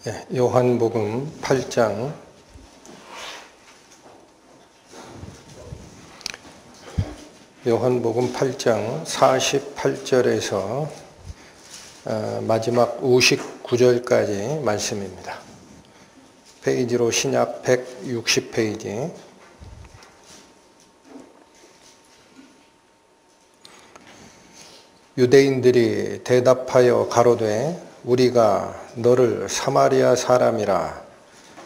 요한복음 8장 요한복음 8장 48절에서 마지막 59절까지 말씀입니다. 페이지로 신약 160페이지. 유대인들이 대답하여 가로되 우리가 너를 사마리아 사람이라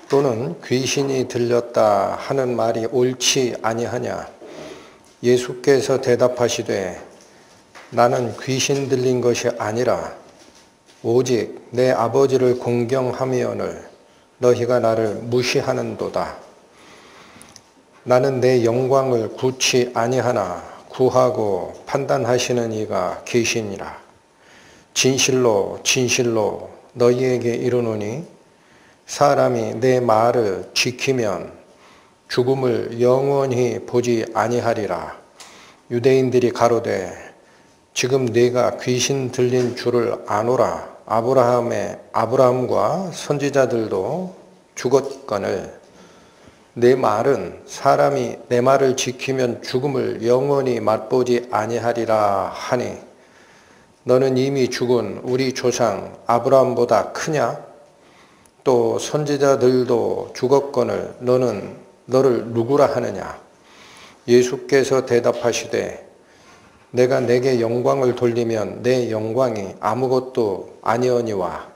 또는 귀신이 들렸다 하는 말이 옳지 아니하냐. 예수께서 대답하시되 나는 귀신 들린 것이 아니라 오직 내 아버지를 공경하며를 너희가 나를 무시하는도다. 나는 내 영광을 구치 아니하나 구하고 판단하시는 이가 계시니라. 진실로 진실로 너희에게 이르노니 사람이 내 말을 지키면 죽음을 영원히 보지 아니하리라. 유대인들이 가로되 지금 네가 귀신 들린 줄을 아노라. 아브라함과 선지자들도 죽었거늘 내 말은 사람이 내 말을 지키면 죽음을 영원히 맛보지 아니하리라 하니 너는 이미 죽은 우리 조상 아브라함보다 크냐? 또 선지자들도 죽었거늘 너는 너를 누구라 하느냐? 예수께서 대답하시되 내가 내게 영광을 돌리면 내 영광이 아무것도 아니오니와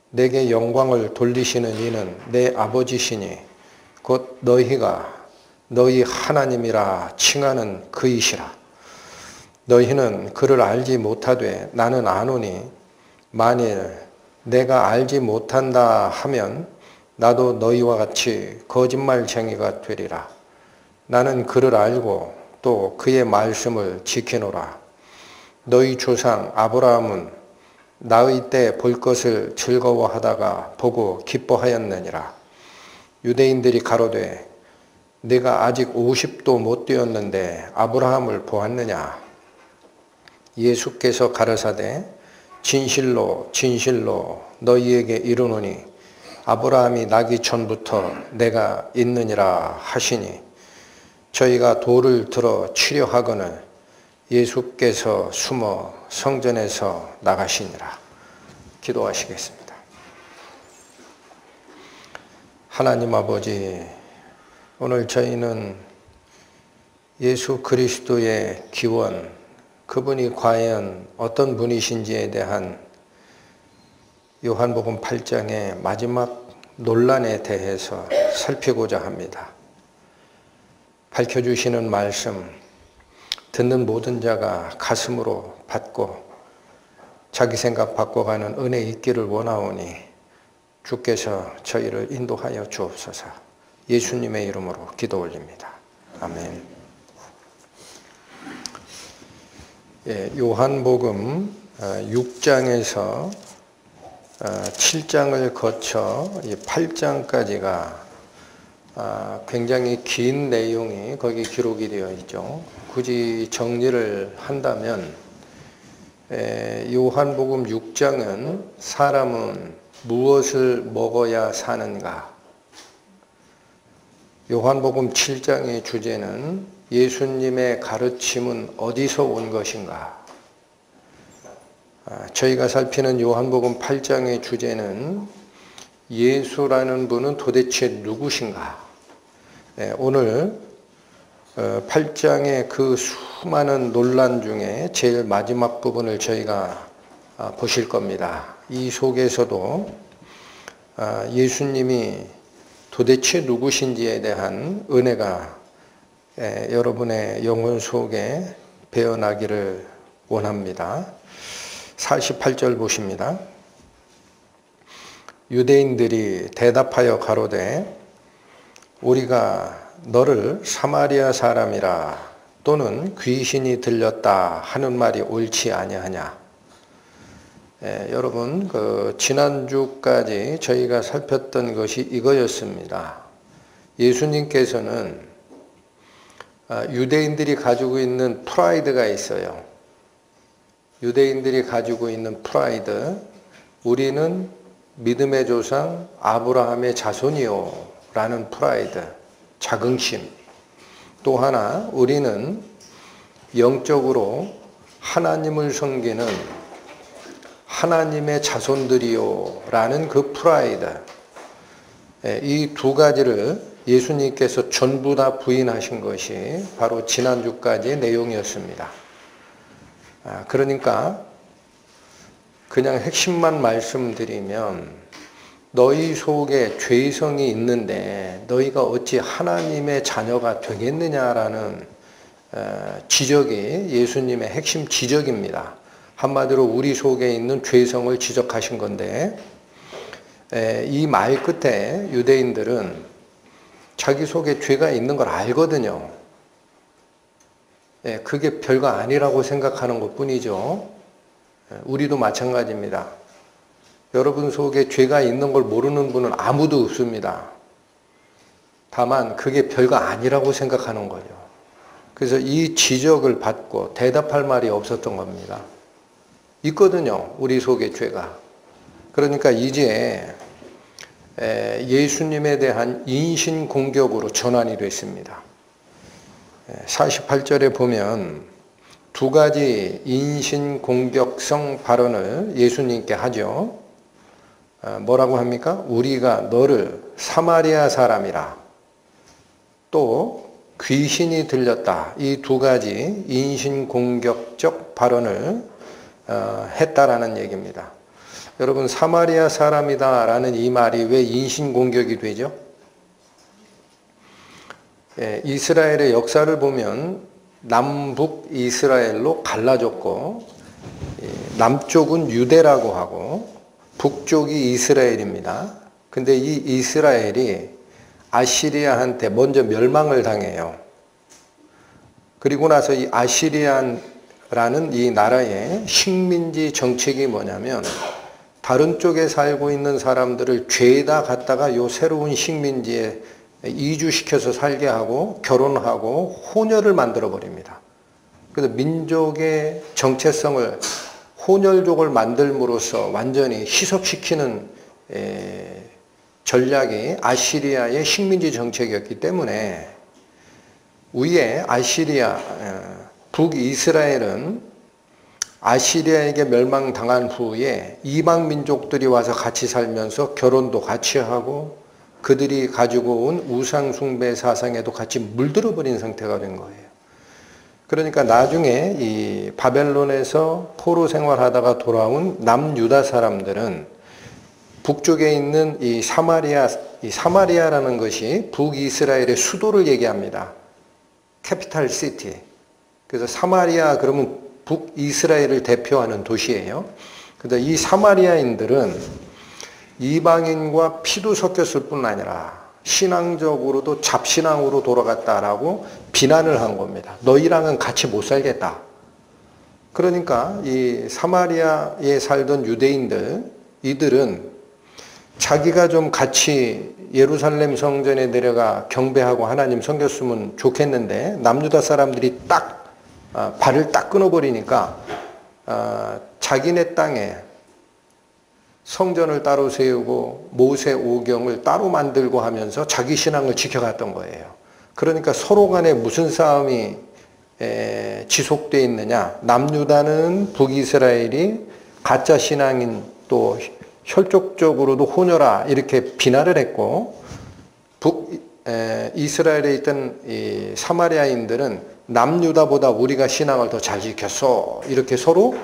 내게 영광을 돌리시는 이는 내 아버지시니 곧 너희가 너희 하나님이라 칭하는 그이시라. 너희는 그를 알지 못하되 나는 아노니 만일 내가 알지 못한다 하면 나도 너희와 같이 거짓말쟁이가 되리라. 나는 그를 알고 또 그의 말씀을 지키노라. 너희 조상 아브라함은 나의 때 볼 것을 즐거워하다가 보고 기뻐하였느니라. 유대인들이 가로되 네가 아직 50도 못 되었는데 아브라함을 보았느냐? 예수께서 가르사대 진실로 진실로 너희에게 이르노니 아브라함이 나기 전부터 내가 있느니라 하시니 저희가 돌을 들어 치려 하거늘 예수께서 숨어 성전에서 나가시니라. 기도하시겠습니다. 하나님 아버지, 오늘 저희는 예수 그리스도의 기원, 그분이 과연 어떤 분이신지에 대한 요한복음 8장의 마지막 논란에 대해서 살피고자 합니다. 밝혀주시는 말씀, 듣는 모든 자가 가슴으로 받고 자기 생각 바꿔가는 은혜 있기를 원하오니 주께서 저희를 인도하여 주옵소서. 예수님의 이름으로 기도 올립니다. 아멘. 요한복음 6장에서 7장을 거쳐 8장까지가 굉장히 긴 내용이 거기 기록이 되어 있죠. 굳이 정리를 한다면 요한복음 6장은 사람은 무엇을 먹어야 사는가? 요한복음 7장의 주제는 예수님의 가르침은 어디서 온 것인가? 저희가 살피는 요한복음 8장의 주제는 예수라는 분은 도대체 누구신가? 오늘 8장의 그 수많은 논란 중에 제일 마지막 부분을 저희가 보실 겁니다. 이 속에서도 예수님이 도대체 누구신지에 대한 은혜가 여러분의 영혼 속에 배어나기를 원합니다. 48절 보십니다. 유대인들이 대답하여 가로되 우리가 너를 사마리아 사람이라 또는 귀신이 들렸다 하는 말이 옳지 아니하냐. 여러분 지난주까지 저희가 살폈던 것이 이거였습니다. 예수님께서는 유대인들이 가지고 있는 프라이드가 있어요. 유대인들이 가지고 있는 프라이드, 우리는 믿음의 조상 아브라함의 자손이요 라는 프라이드, 자긍심. 또 하나, 우리는 영적으로 하나님을 섬기는 하나님의 자손들이요 라는 그 프라이드. 이 두 가지를 예수님께서 전부 다 부인하신 것이 바로 지난주까지의 내용이었습니다. 그러니까 그냥 핵심만 말씀드리면, 너희 속에 죄성이 있는데 너희가 어찌 하나님의 자녀가 되겠느냐라는 지적이 예수님의 핵심 지적입니다. 한마디로 우리 속에 있는 죄성을 지적하신 건데, 이 말 끝에 유대인들은 자기 속에 죄가 있는 걸 알거든요. 그게 별거 아니라고 생각하는 것 뿐이죠. 우리도 마찬가지입니다. 여러분 속에 죄가 있는 걸 모르는 분은 아무도 없습니다. 다만 그게 별거 아니라고 생각하는 거죠. 그래서 이 지적을 받고 대답할 말이 없었던 겁니다. 있거든요, 우리 속에 죄가. 그러니까 이제 예수님에 대한 인신공격으로 전환이 됐습니다. 48절에 보면 두 가지 인신공격성 발언을 예수님께 하죠. 뭐라고 합니까? 우리가 너를 사마리아 사람이라, 또 귀신이 들렸다. 이 두 가지 인신공격적 발언을 했다라는 얘기입니다. 여러분, 사마리아 사람이다 라는 이 말이 왜 인신공격이 되죠? 이스라엘의 역사를 보면 남북 이스라엘로 갈라졌고, 남쪽은 유대라고 하고 북쪽이 이스라엘입니다. 근데 이 이스라엘이 아시리아한테 먼저 멸망을 당해요. 그리고 나서 이 아시리아라는 이 나라의 식민지 정책이 뭐냐면, 다른 쪽에 살고 있는 사람들을 죄다 갖다가 요 새로운 식민지에 이주시켜서 살게 하고 결혼하고 혼혈을 만들어 버립니다. 그래서 민족의 정체성을, 혼혈족을 만들므로써 완전히 희석시키는 전략이 아시리아의 식민지 정책이었기 때문에, 위에 아시리아, 북이스라엘은 아시리아에게 멸망당한 후에 이방 민족들이 와서 같이 살면서 결혼도 같이 하고 그들이 가지고 온 우상 숭배 사상에도 같이 물들어 버린 상태가 된 거예요. 그러니까 나중에 이 바벨론에서 포로 생활하다가 돌아온 남유다 사람들은 북쪽에 있는 이 사마리아라는 것이 북이스라엘의 수도를 얘기합니다. 캐피탈 시티. 그래서 사마리아 그러면 북이스라엘을 대표하는 도시예요. 그래서 이 사마리아인들은 이방인과 피도 섞였을 뿐 아니라 신앙적으로도 잡신앙으로 돌아갔다라고 비난을 한 겁니다. 너희랑은 같이 못 살겠다. 그러니까 이 사마리아에 살던 유대인들, 이들은 자기가 좀 같이 예루살렘 성전에 내려가 경배하고 하나님 섬겼으면 좋겠는데, 남유다 사람들이 딱 발을 딱 끊어버리니까 자기네 땅에 성전을 따로 세우고 모세 오경을 따로 만들고 하면서 자기 신앙을 지켜갔던 거예요. 그러니까 서로 간에 무슨 싸움이 지속되어 있느냐. 남유다는 북이스라엘이 가짜 신앙인, 또 혈족적으로도 혼혈아 이렇게 비난을 했고, 북이스라엘에 있던 이 사마리아인들은 남유다보다 우리가 신앙을 더 잘 지켰어, 이렇게 서로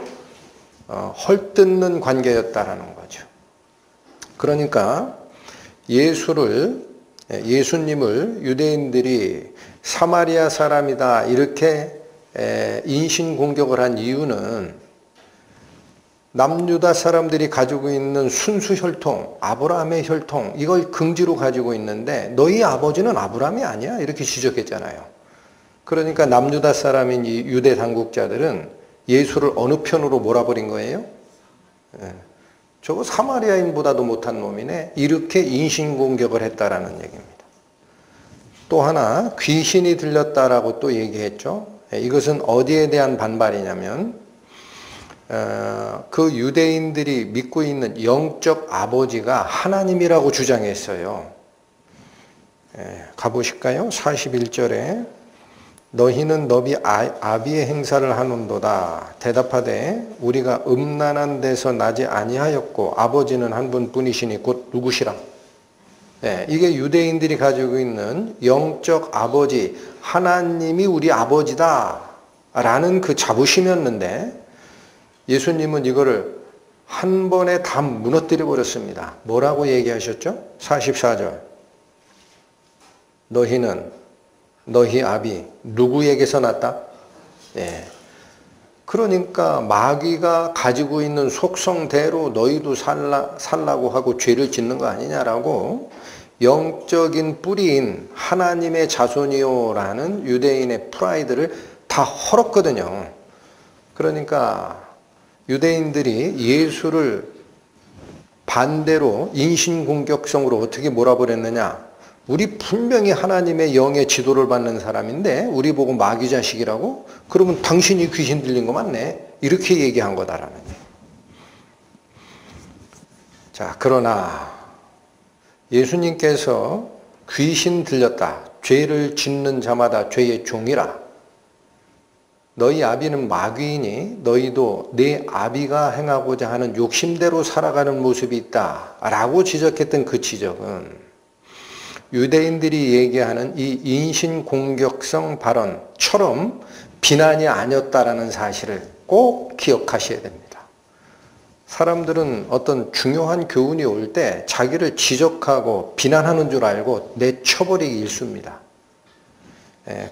헐뜯는 관계였다라는 거죠. 그러니까 예수님을 유대인들이 사마리아 사람이다 이렇게 인신공격을 한 이유는, 남유다 사람들이 가지고 있는 순수 혈통, 아브라함의 혈통, 이걸 긍지로 가지고 있는데 너희 아버지는 아브라함이 아니야, 이렇게 지적했잖아요. 그러니까 남유다 사람인 이 유대 당국자들은 예수를 어느 편으로 몰아버린 거예요? 저거 사마리아인보다도 못한 놈이네, 이렇게 인신공격을 했다라는 얘기입니다. 또 하나, 귀신이 들렸다라고 또 얘기했죠. 이것은 어디에 대한 반발이냐면, 그 유대인들이 믿고 있는 영적 아버지가 하나님이라고 주장했어요. 가보실까요? 41절에 너희는 너희 아비의 행사를 하는도다. 대답하되 우리가 음란한 데서 나지 아니하였고 아버지는 한 분뿐이시니 곧 누구시라. 이게 유대인들이 가지고 있는 영적 아버지, 하나님이 우리 아버지다 라는 그 자부심이었는데 예수님은 이거를 한 번에 다 무너뜨려 버렸습니다. 뭐라고 얘기하셨죠? 44절. 너희는 너희 아비 누구에게서 났다? 그러니까 마귀가 가지고 있는 속성대로 너희도 살라고 하고 죄를 짓는 거 아니냐라고 영적인 뿌리인 하나님의 자손이요라는 유대인의 프라이드를 다 헐었거든요. 그러니까 유대인들이 예수를 반대로 인신공격성으로 어떻게 몰아버렸느냐? 우리 분명히 하나님의 영의 지도를 받는 사람인데 우리 보고 마귀 자식이라고? 그러면 당신이 귀신 들린 거 맞네. 이렇게 얘기한 거다라는 거예요. 자, 그러나 예수님께서 귀신 들렸다. 죄를 짓는 자마다 죄의 종이라. 너희 아비는 마귀이니 너희도 내 아비가 행하고자 하는 욕심대로 살아가는 모습이 있다. 라고 지적했던 그 지적은 유대인들이 얘기하는 이 인신공격성 발언처럼 비난이 아니었다라는 사실을 꼭 기억하셔야 됩니다. 사람들은 어떤 중요한 교훈이 올 때 자기를 지적하고 비난하는 줄 알고 내쳐버리기 일쑤입니다.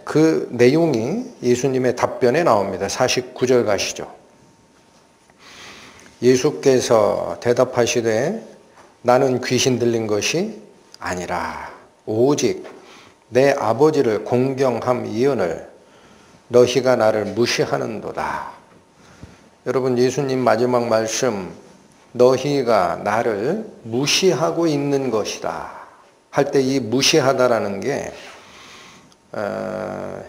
그 내용이 예수님의 답변에 나옵니다. 49절 가시죠. 예수께서 대답하시되 나는 귀신 들린 것이 아니라 오직 내 아버지를 공경함이오늘 너희가 나를 무시하는도다. 여러분, 예수님 마지막 말씀 너희가 나를 무시하고 있는 것이다 할 때 이 무시하다라는 게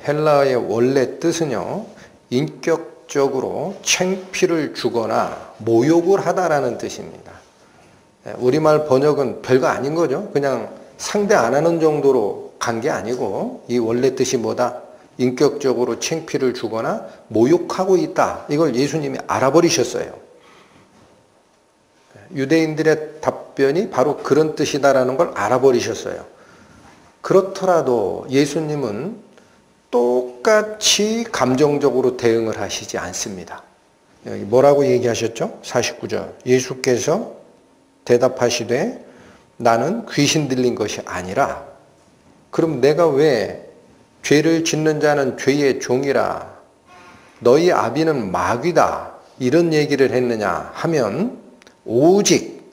헬라어의 원래 뜻은요, 인격적으로 창피를 주거나 모욕을 하다라는 뜻입니다. 우리말 번역은 별거 아닌 거죠. 그냥 상대 안 하는 정도로 간 게 아니고 이 원래 뜻이 뭐다? 인격적으로 창피를 주거나 모욕하고 있다. 이걸 예수님이 알아버리셨어요. 유대인들의 답변이 바로 그런 뜻이다라는 걸 알아버리셨어요. 그렇더라도 예수님은 똑같이 감정적으로 대응을 하시지 않습니다. 여기 뭐라고 얘기하셨죠? 49절. 예수께서 대답하시되 나는 귀신 들린 것이 아니라. 그럼 내가 왜 죄를 짓는 자는 죄의 종이라 너희 아비는 마귀다 이런 얘기를 했느냐 하면 오직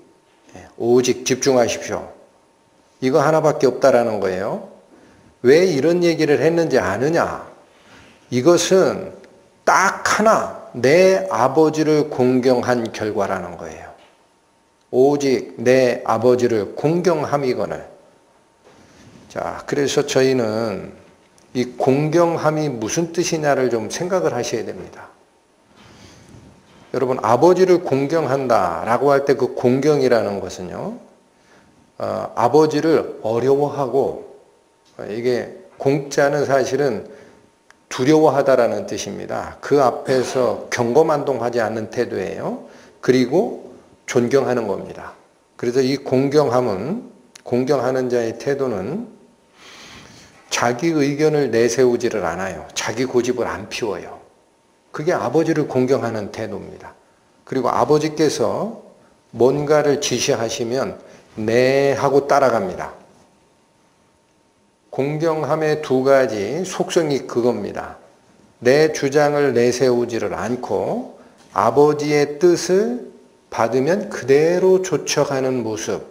집중하십시오. 이거 하나밖에 없다라는 거예요. 왜 이런 얘기를 했는지 아느냐? 이것은 딱 하나 내 아버지를 공경한 결과라는 거예요. 오직 내 아버지를 공경함이거늘. 자, 그래서 저희는 이 공경함이 무슨 뜻이냐를 좀 생각을 하셔야 됩니다. 여러분, 아버지를 공경한다라고 할 때 그 공경이라는 것은요, 아버지를 어려워하고, 이게 공자는 사실은 두려워하다라는 뜻입니다. 그 앞에서 경거만동하지 않는 태도예요. 그리고 존경하는 겁니다. 그래서 이 공경함은, 공경하는 자의 태도는 자기 의견을 내세우지를 않아요. 자기 고집을 안 피워요. 그게 아버지를 공경하는 태도입니다. 그리고 아버지께서 뭔가를 지시하시면 네 하고 따라갑니다. 공경함의 두 가지 속성이 그겁니다. 내 주장을 내세우지를 않고 아버지의 뜻을 받으면 그대로 좇아가는 모습.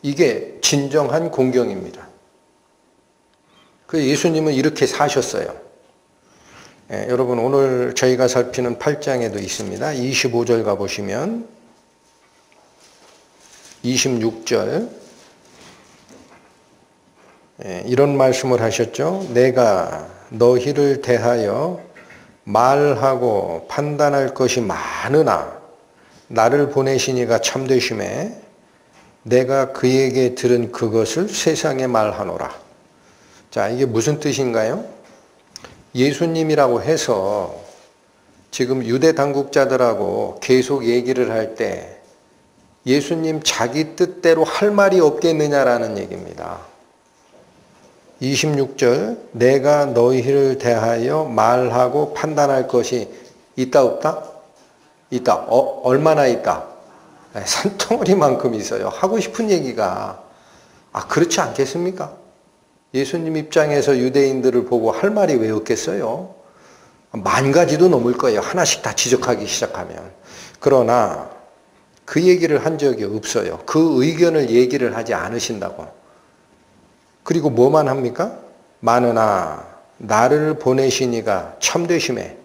이게 진정한 공경입니다. 그 예수님은 이렇게 사셨어요. 여러분, 오늘 저희가 살피는 8장에도 있습니다. 25절 가보시면 26절 이런 말씀을 하셨죠. 내가 너희를 대하여 말하고 판단할 것이 많으나 나를 보내시니가 참되심에 내가 그에게 들은 그것을 세상에 말하노라. 자, 이게 무슨 뜻인가요? 예수님이라고 해서 지금 유대 당국자들하고 계속 얘기를 할 때 예수님 자기 뜻대로 할 말이 없겠느냐라는 얘기입니다. 26절, 내가 너희를 대하여 말하고 판단할 것이 있다 없다? 있다. 얼마나 있다? 산덩어리만큼 있어요. 하고 싶은 얘기가. 그렇지 않겠습니까? 예수님 입장에서 유대인들을 보고 할 말이 왜 없겠어요? 만 가지도 넘을 거예요. 하나씩 다 지적하기 시작하면. 그러나 그 얘기를 한 적이 없어요. 그 의견을 얘기를 하지 않으신다고. 그리고 뭐만 합니까? 마느나 나를 보내시니가 참되심에.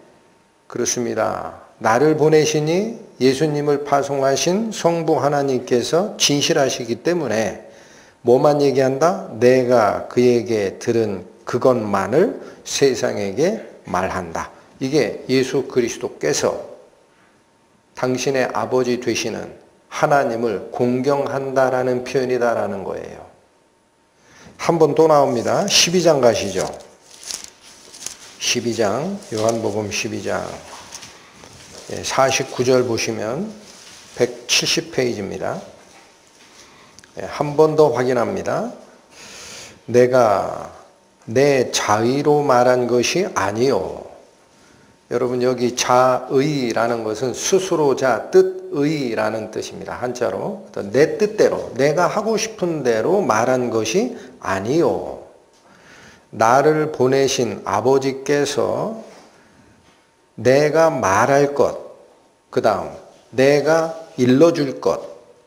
그렇습니다. 나를 보내시니 예수님을 파송하신 성부 하나님께서 진실하시기 때문에 뭐만 얘기한다? 내가 그에게 들은 그것만을 세상에게 말한다. 이게 예수 그리스도께서 당신의 아버지 되시는 하나님을 공경한다라는 표현이다라는 거예요. 한 번 또 나옵니다. 12장 가시죠. 12장, 요한복음 12장 49절 보시면 170페이지입니다. 한 번 더 확인합니다. 내가 내 자의로 말한 것이 아니요. 여러분 여기 자의라는 것은 스스로자 뜻의라는 뜻입니다. 한자로 내 뜻대로 내가 하고 싶은 대로 말한 것이 아니요. 나를 보내신 아버지께서 내가 말할 것, 그 다음 내가 일러줄 것,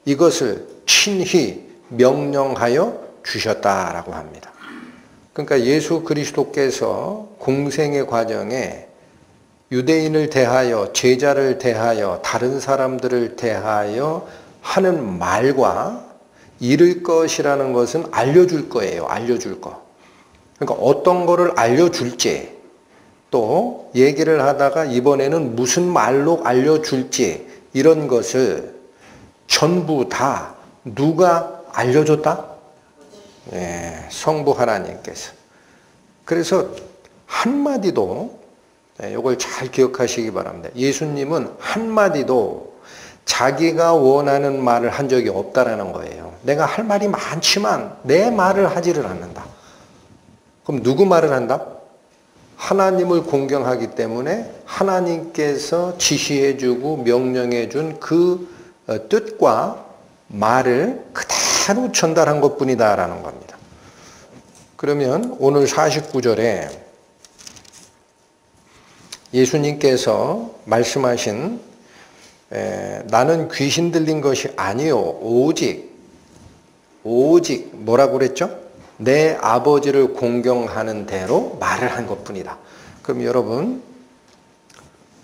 이것을 친히 명령하여 주셨다라고 합니다. 그러니까 예수 그리스도께서 공생의 과정에 유대인을 대하여, 제자를 대하여, 다른 사람들을 대하여 하는 말과 이룰 것이라는 것은 알려줄 거예요. 알려줄 거. 그러니까 어떤 거를 알려줄지, 또 얘기를 하다가 이번에는 무슨 말로 알려줄지, 이런 것을 전부 다 누가 알려줬다? 성부 하나님께서. 그래서 한마디도, 이걸 잘 기억하시기 바랍니다. 예수님은 한마디도 자기가 원하는 말을 한 적이 없다라는 거예요. 내가 할 말이 많지만 내 말을 하지를 않는다. 그럼 누구 말을 한다? 하나님을 공경하기 때문에 하나님께서 지시해주고 명령해준 그 뜻과 말을 그대로 전달한 것뿐이다라는 겁니다. 그러면 오늘 49절에 예수님께서 말씀하신 나는 귀신 들린 것이 아니요 오직 뭐라고 그랬죠? 내 아버지를 공경하는 대로 말을 한 것뿐이다. 그럼 여러분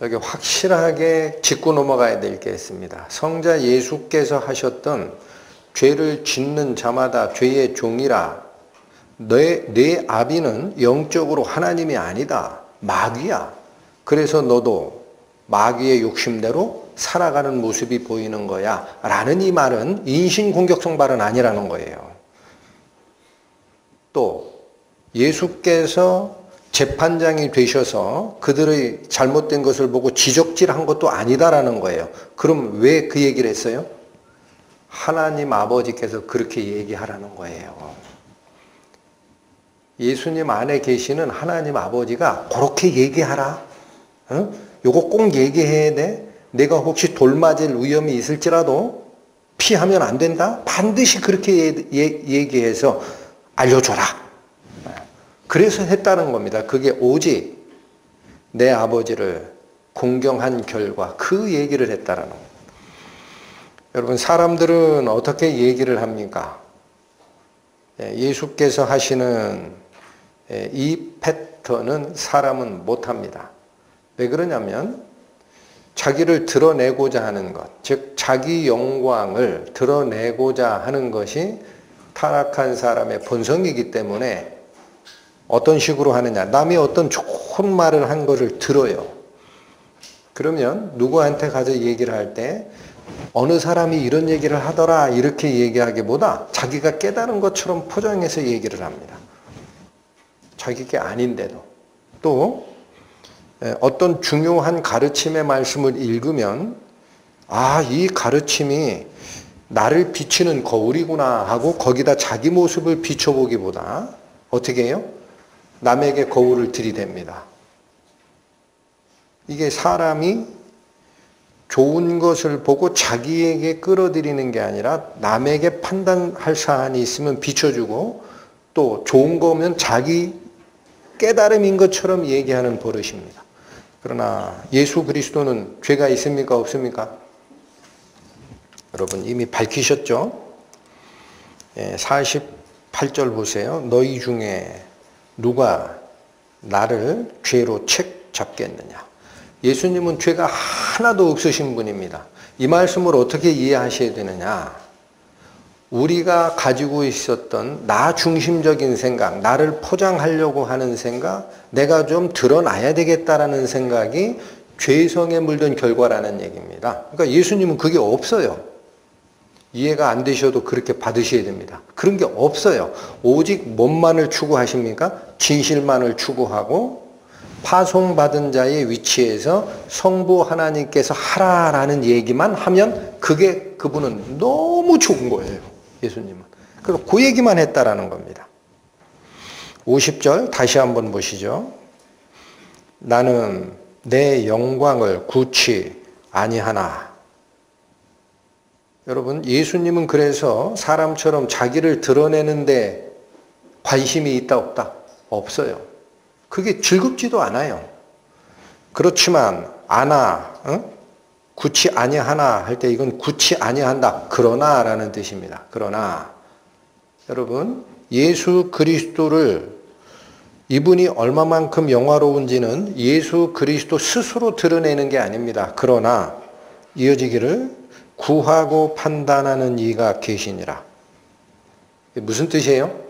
여기 확실하게 짚고 넘어가야 될 게 있습니다. 성자 예수께서 하셨던 죄를 짓는 자마다 죄의 종이라. 내 아비는 영적으로 하나님이 아니다. 마귀야. 그래서 너도 마귀의 욕심대로 살아가는 모습이 보이는 거야. 라는 이 말은 인신공격성 발언 아니라는 거예요. 또 예수께서 재판장이 되셔서 그들의 잘못된 것을 보고 지적질한 것도 아니다라는 거예요. 그럼 왜 그 얘기를 했어요? 하나님 아버지께서 그렇게 얘기하라는 거예요. 예수님 안에 계시는 하나님 아버지가 그렇게 얘기하라. 요거 꼭 얘기해야 돼. 내가 혹시 돌 맞을 위험이 있을지라도 피하면 안 된다. 반드시 그렇게 얘기해서 알려줘라. 그래서 했다는 겁니다. 그게 오직 내 아버지를 공경한 결과 그 얘기를 했다라는 겁니다. 여러분 사람들은 어떻게 얘기를 합니까? 예수께서 하시는 이 패턴은 사람은 못합니다. 왜 그러냐면 자기를 드러내고자 하는 것, 즉 자기 영광을 드러내고자 하는 것이 타락한 사람의 본성이기 때문에 어떤 식으로 하느냐. 남이 어떤 좋은 말을 한 것을 들어요. 그러면 누구한테 가서 얘기를 할 때 어느 사람이 이런 얘기를 하더라 이렇게 얘기하기보다 자기가 깨달은 것처럼 포장해서 얘기를 합니다. 자기게 아닌데도. 또 어떤 중요한 가르침의 말씀을 읽으면 이 가르침이 나를 비치는 거울이구나 하고 거기다 자기 모습을 비춰보기보다 어떻게 해요? 남에게 거울을 들이댑니다. 이게 사람이 좋은 것을 보고 자기에게 끌어들이는 게 아니라 남에게 판단할 사안이 있으면 비춰주고 또 좋은 거면 자기 깨달음인 것처럼 얘기하는 버릇입니다. 그러나 예수 그리스도는 죄가 있습니까? 없습니까? 여러분 이미 밝히셨죠? 48절 보세요. 너희 중에 누가 나를 죄로 책 잡겠느냐. 예수님은 죄가 하나도 없으신 분입니다. 이 말씀을 어떻게 이해하셔야 되느냐. 우리가 가지고 있었던 나 중심적인 생각, 나를 포장하려고 하는 생각, 내가 좀 드러나야 되겠다라는 생각이 죄성에 물든 결과라는 얘기입니다. 그러니까 예수님은 그게 없어요. 이해가 안 되셔도 그렇게 받으셔야 됩니다. 그런 게 없어요. 오직 뭔만을 추구하십니까? 진실만을 추구하고 파송받은 자의 위치에서 성부 하나님께서 하라라는 얘기만 하면 그분은 너무 좋은 거예요. 예수님은. 그래서 그 얘기만 했다라는 겁니다. 50절 다시 한번 보시죠. 나는 내 영광을 구치 아니하나. 여러분 예수님은 그래서 사람처럼 자기를 드러내는데 관심이 있다 없다? 없어요. 그게 즐겁지도 않아요. 그렇지만 구치 아니하나 할 때 이건 구치 아니한다. 그러나 라는 뜻입니다. 그러나 여러분 예수 그리스도를 이분이 얼마만큼 영화로운지는 예수 그리스도 스스로 드러내는 게 아닙니다. 그러나 이어지기를 구하고 판단하는 이가 계시니라. 무슨 뜻이에요?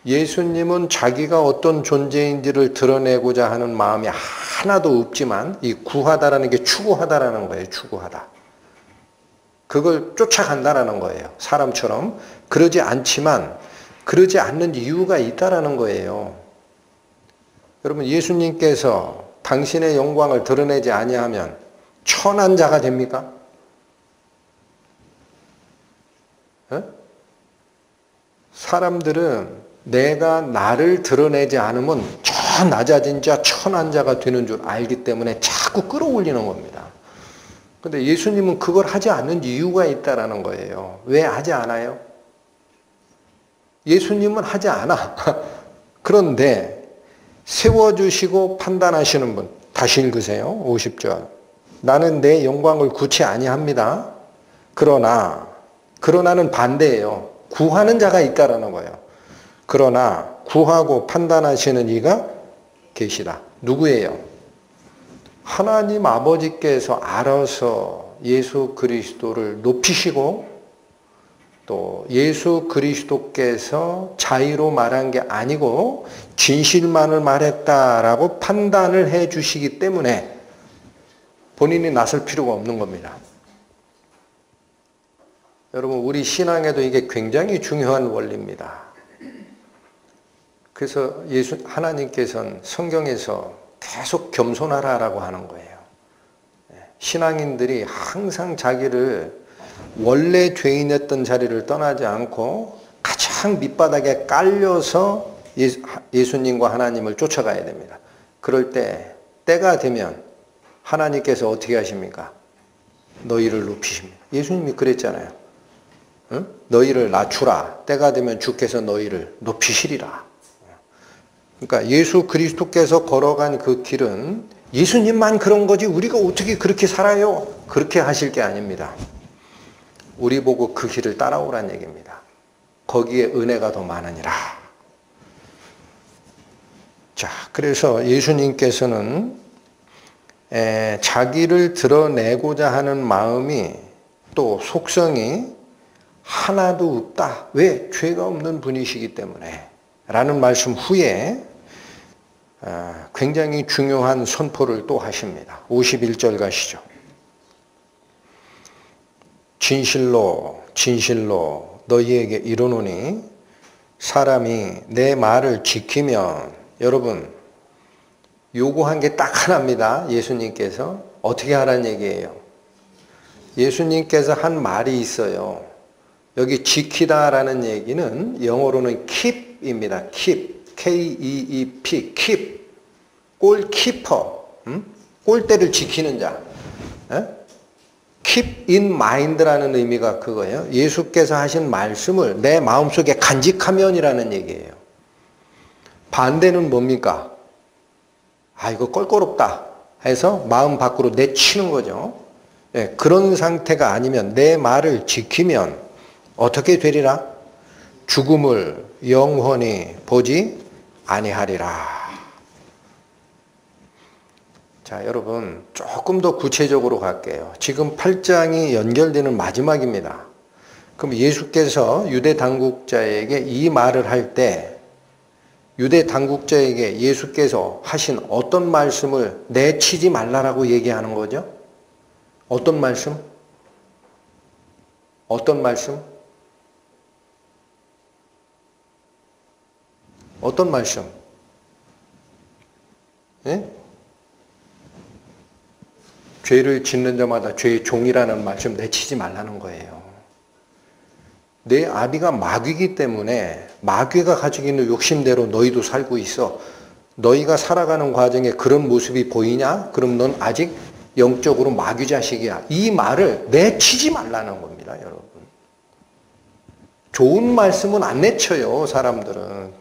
예수님은 자기가 어떤 존재인지를 드러내고자 하는 마음이 하나도 없지만 이 구하다라는 게 추구하다라는 거예요. 추구하다. 그걸 쫓아간다라는 거예요. 사람처럼. 그러지 않지만 그러지 않는 이유가 있다라는 거예요. 여러분 예수님께서 당신의 영광을 드러내지 아니하면 천한 자가 됩니까? 사람들은 내가 나를 드러내지 않으면 저 낮아진 자, 천한 자가 되는 줄 알기 때문에 자꾸 끌어올리는 겁니다. 근데 예수님은 그걸 하지 않는 이유가 있다라는 거예요. 왜 하지 않아요? 예수님은 하지 않아. 그런데 세워주시고 판단하시는 분, 다시 읽으세요. 50절. 나는 내 영광을 구치 아니합니다. 그러나는 반대예요. 구하는 자가 있다라는 거예요. 그러나 구하고 판단하시는 이가 계시다. 누구예요? 하나님 아버지께서 알아서 예수 그리스도를 높이시고 또 예수 그리스도께서 자의로 말한 게 아니고 진실만을 말했다라고 판단을 해 주시기 때문에 본인이 나설 필요가 없는 겁니다. 여러분 우리 신앙에도 이게 굉장히 중요한 원리입니다. 그래서 하나님께서는 성경에서 계속 겸손하라라고 하는 거예요. 신앙인들이 항상 자기를 원래 죄인이었던 자리를 떠나지 않고 가장 밑바닥에 깔려서 예수님과 하나님을 쫓아가야 됩니다. 그럴 때가 되면 하나님께서 어떻게 하십니까? 너희를 높이십니다. 예수님이 그랬잖아요. 응? 너희를 낮추라. 때가 되면 주께서 너희를 높이시리라. 그러니까 예수 그리스도께서 걸어간 그 길은 예수님만 그런 거지 우리가 어떻게 그렇게 살아요? 그렇게 하실 게 아닙니다. 우리 보고 그 길을 따라오란 얘기입니다. 거기에 은혜가 더 많으니라. 자, 그래서 예수님께서는 자기를 드러내고자 하는 마음이 또 속성이 하나도 없다. 왜? 죄가 없는 분이시기 때문에. 라는 말씀 후에 굉장히 중요한 선포를 또 하십니다. 51절 가시죠. 진실로 진실로 너희에게 이르노니 사람이 내 말을 지키면, 여러분 요구한 게 딱 하나입니다. 예수님께서 어떻게 하라는 얘기예요? 예수님께서 한 말이 있어요. 여기 지키다라는 얘기는 영어로는 keep입니다. keep, K-E-E-P, keep, 골키퍼, 골대를 지키는 자. keep in mind라는 의미가 그거예요. 예수께서 하신 말씀을 내 마음속에 간직하면이라는 얘기예요. 반대는 뭡니까? 아, 이거 껄끄럽다 해서 마음 밖으로 내치는 거죠. 예, 그런 상태가 아니면 내 말을 지키면 어떻게 되리라? 죽음을 영원히 보지 아니하리라. 자, 여러분 조금 더 구체적으로 갈게요. 지금 8장이 연결되는 마지막입니다. 그럼 예수께서 유대 당국자에게 이 말을 할 때 유대 당국자에게 예수께서 하신 어떤 말씀을 내치지 말라라고 얘기하는 거죠? 어떤 말씀? 어떤 말씀? 어떤 말씀? 예? 죄를 짓는 자마다 죄의 종이라는 말씀 내치지 말라는 거예요. 내 아비가 마귀이기 때문에 마귀가 가지고 있는 욕심대로 너희도 살고 있어. 너희가 살아가는 과정에 그런 모습이 보이냐? 그럼 넌 아직 영적으로 마귀 자식이야. 이 말을 내치지 말라는 겁니다, 여러분. 좋은 말씀은 안 내쳐요, 사람들은.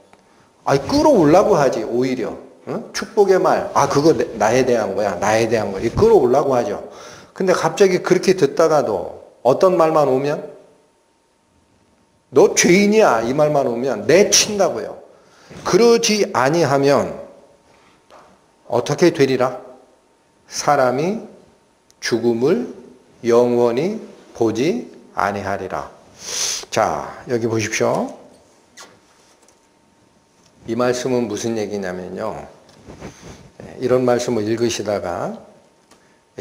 아니, 끌어올라고 하지, 오히려. 응? 축복의 말, 아, 그거 나에 대한 거야, 나에 대한 거야. 끌어올라고 하죠. 근데 갑자기 그렇게 듣다가도 어떤 말만 오면 너 죄인이야 이 말만 오면 내친다고요. 그러지 아니하면 어떻게 되리라? 사람이 죽음을 영원히 보지 아니하리라. 자, 여기 보십시오. 이 말씀은 무슨 얘기냐면요, 이런 말씀을 읽으시다가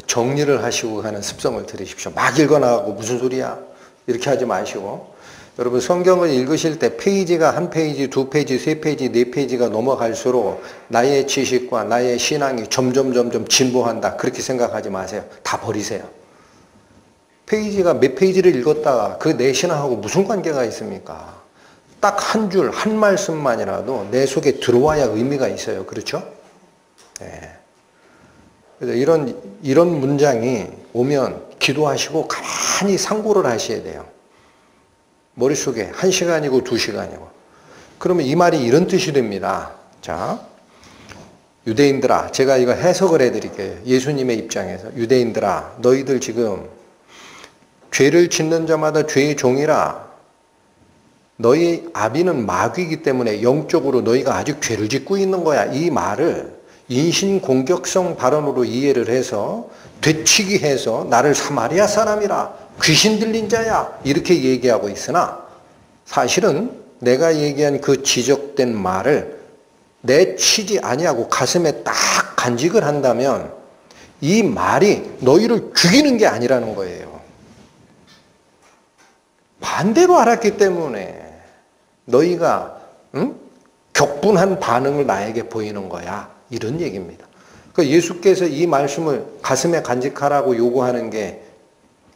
정리를 하시고 가는 습성을 들이십시오. 막 읽어나가고 무슨 소리야 이렇게 하지 마시고, 여러분 성경을 읽으실 때 페이지가 한 페이지, 두 페이지, 세 페이지, 네 페이지가 넘어갈수록 나의 지식과 나의 신앙이 점점 진보한다 그렇게 생각하지 마세요. 다 버리세요. 페이지가 몇 페이지를 읽었다가 그 내 신앙하고 무슨 관계가 있습니까? 딱 한 줄, 한 말씀만이라도 내 속에 들어와야 의미가 있어요. 그렇죠? 네. 그래서 이런 문장이 오면 기도하시고 가만히 상고를 하셔야 돼요. 머릿속에 1시간이고 2시간이고. 그러면 이 말이 이런 뜻이 됩니다. 자, 유대인들아, 제가 이거 해석을 해드릴게요. 예수님의 입장에서. 유대인들아, 너희들 지금 죄를 짓는 자마다 죄의 종이라. 너희 아비는 마귀이기 때문에 영적으로 너희가 아직 죄를 짓고 있는 거야. 이 말을 인신공격성 발언으로 이해를 해서 되치기 해서 나를 사마리아 사람이라, 귀신 들린 자야 이렇게 얘기하고 있으나, 사실은 내가 얘기한 그 지적된 말을 내치지 아니하고 가슴에 딱 간직을 한다면 이 말이 너희를 죽이는 게 아니라는 거예요. 반대로 알았기 때문에 너희가 격분한 반응을 나에게 보이는 거야, 이런 얘기입니다. 그러니까 예수께서 이 말씀을 가슴에 간직하라고 요구하는 게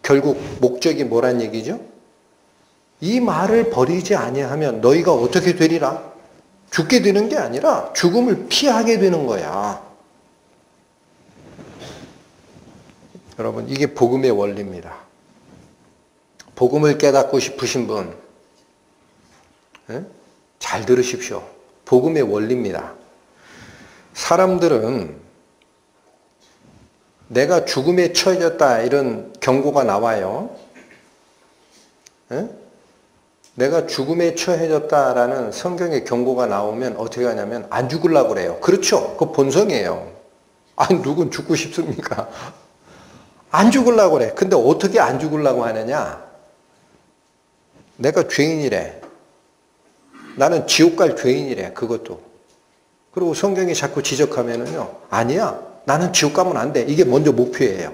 결국 목적이 뭐란 얘기죠? 이 말을 버리지 아니하면 너희가 어떻게 되리라? 죽게 되는 게 아니라 죽음을 피하게 되는 거야. 여러분, 이게 복음의 원리입니다. 복음을 깨닫고 싶으신 분, 잘 들으십시오. 복음의 원리입니다. 사람들은 내가 죽음에 처해졌다 이런 경고가 나와요. 내가 죽음에 처해졌다라는 성경의 경고가 나오면 어떻게 하냐면 안 죽으려고 그래요. 그렇죠? 그거 본성이에요. 아니, 누군 죽고 싶습니까? 안 죽으려고 그래. 근데 어떻게 안 죽으려고 하느냐? 내가 죄인이래. 나는 지옥 갈 죄인이래. 그것도. 그리고 성경이 자꾸 지적하면은요, 아니야, 나는 지옥 가면 안 돼. 이게 먼저 목표예요.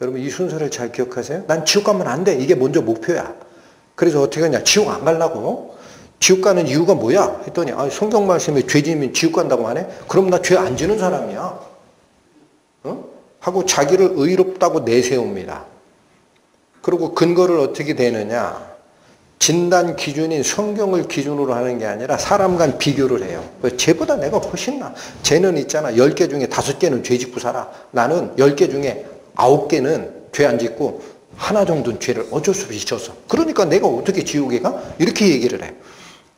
여러분 이 순서를 잘 기억하세요. 난 지옥 가면 안 돼. 이게 먼저 목표야. 그래서 어떻게 하냐, 지옥 안 가려고. 지옥 가는 이유가 뭐야? 했더니 성경 말씀에 죄 지으면 지옥 간다고 하네? 그럼 나 죄 안 지는 사람이야. 하고 자기를 의롭다고 내세웁니다. 그리고 근거를 어떻게 되느냐? 진단 기준인 성경을 기준으로 하는 게 아니라 사람 간 비교를 해요. 쟤보다 내가 훨씬 나. 쟤는 있잖아. 10개 중에 5개는 죄 짓고 살아. 나는 10개 중에 9개는 죄 안 짓고 하나 정도는 죄를 어쩔 수 없이 졌어. 그러니까 내가 어떻게 지옥에 가? 이렇게 얘기를 해요.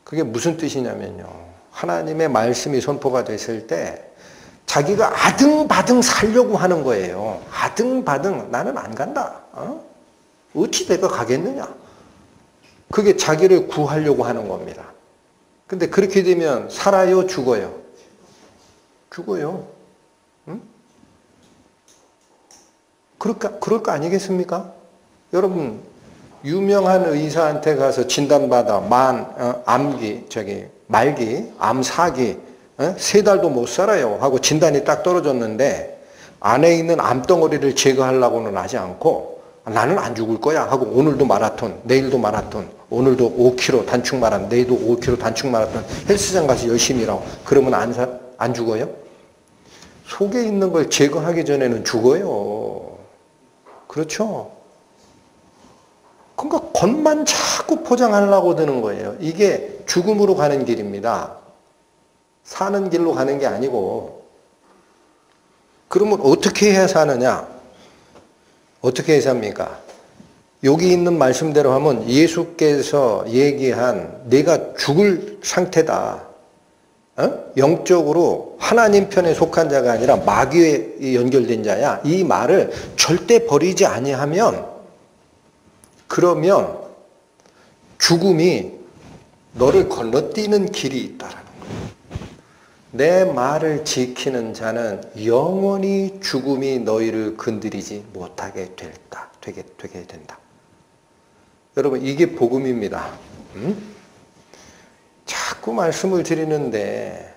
그게 무슨 뜻이냐면요. 하나님의 말씀이 선포가 됐을 때 자기가 아등바등 살려고 하는 거예요. 아등바등 나는 안 간다. 어찌 내가 가겠느냐. 그게 자기를 구하려고 하는 겁니다. 근데 그렇게 되면 살아요, 죽어요? 죽어요. 응? 그럴 거 아니겠습니까? 여러분, 유명한 의사한테 가서 진단받아, 말기, 암 4기, 3달도 못 살아요. 하고 진단이 딱 떨어졌는데, 안에 있는 암덩어리를 제거하려고는 하지 않고, 나는 안 죽을 거야. 하고 오늘도 마라톤, 내일도 마라톤, 오늘도 5km 단축 마라톤, 내일도 5km 단축 마라톤, 헬스장 가서 열심히 일하고, 그러면 안 죽어요? 속에 있는 걸 제거하기 전에는 죽어요. 그렇죠? 그러니까 겉만 자꾸 포장하려고 드는 거예요. 이게 죽음으로 가는 길입니다. 사는 길로 가는 게 아니고. 그러면 어떻게 해야 사느냐? 어떻게 해야 삽니까? 여기 있는 말씀대로 하면 예수께서 얘기한 내가 죽을 상태다. 영적으로 하나님 편에 속한 자가 아니라 마귀에 연결된 자야. 이 말을 절대 버리지 아니하면 그러면 죽음이 너를 건너뛰는 길이 있다라는 거예요. 내 말을 지키는 자는 영원히 죽음이 너희를 건드리지 못하게 되게 된다. 여러분 이게 복음입니다. 자꾸 말씀을 드리는데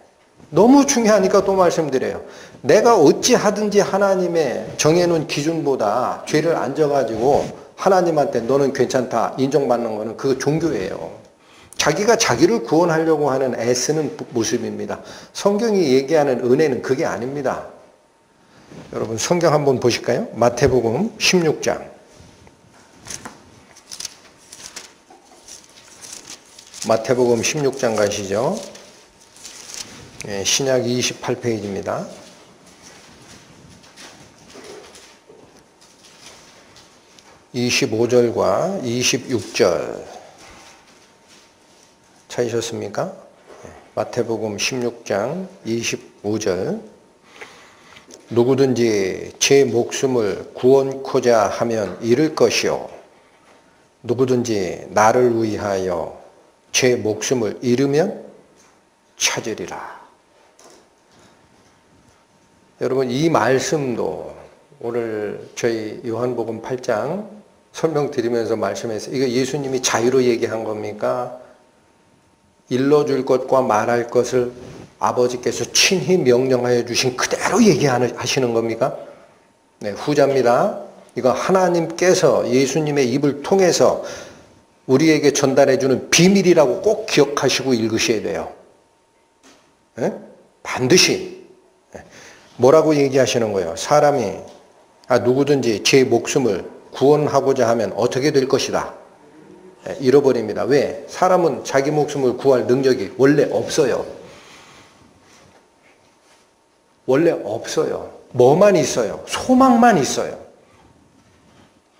너무 중요하니까 또 말씀드려요. 내가 어찌 하든지 하나님의 정해놓은 기준보다 죄를 안 져가지고 하나님한테 너는 괜찮다 인정받는 거는 그거 종교예요. 자기가 자기를 구원하려고 하는 애쓰는 모습입니다. 성경이 얘기하는 은혜는 그게 아닙니다. 여러분 성경 한번 보실까요? 마태복음 16장. 마태복음 16장 가시죠. 신약 28페이지입니다. (25절과 26절) 찾으셨습니까? 마태복음 16장 25절. 누구든지 제 목숨을 구원코자 하면 잃을 것이요 누구든지 나를 위하여 제 목숨을 잃으면 찾으리라. 여러분 이 말씀도 오늘 저희 요한복음 8장 설명드리면서 말씀했어요. 이거 예수님이 자유로 얘기한 겁니까? 일러줄 것과 말할 것을 아버지께서 친히 명령하여 주신 그대로 얘기하시는 겁니까? 네, 후자입니다. 이거 하나님께서 예수님의 입을 통해서 우리에게 전달해 주는 비밀이라고 꼭 기억하시고 읽으셔야 돼요. 네? 반드시. 뭐라고 얘기하시는 거예요? 사람이 누구든지 제 목숨을 구원하고자 하면 어떻게 될 것이다. 잃어버립니다. 왜? 사람은 자기 목숨을 구할 능력이 원래 없어요. 원래 없어요. 뭐만 있어요? 소망만 있어요.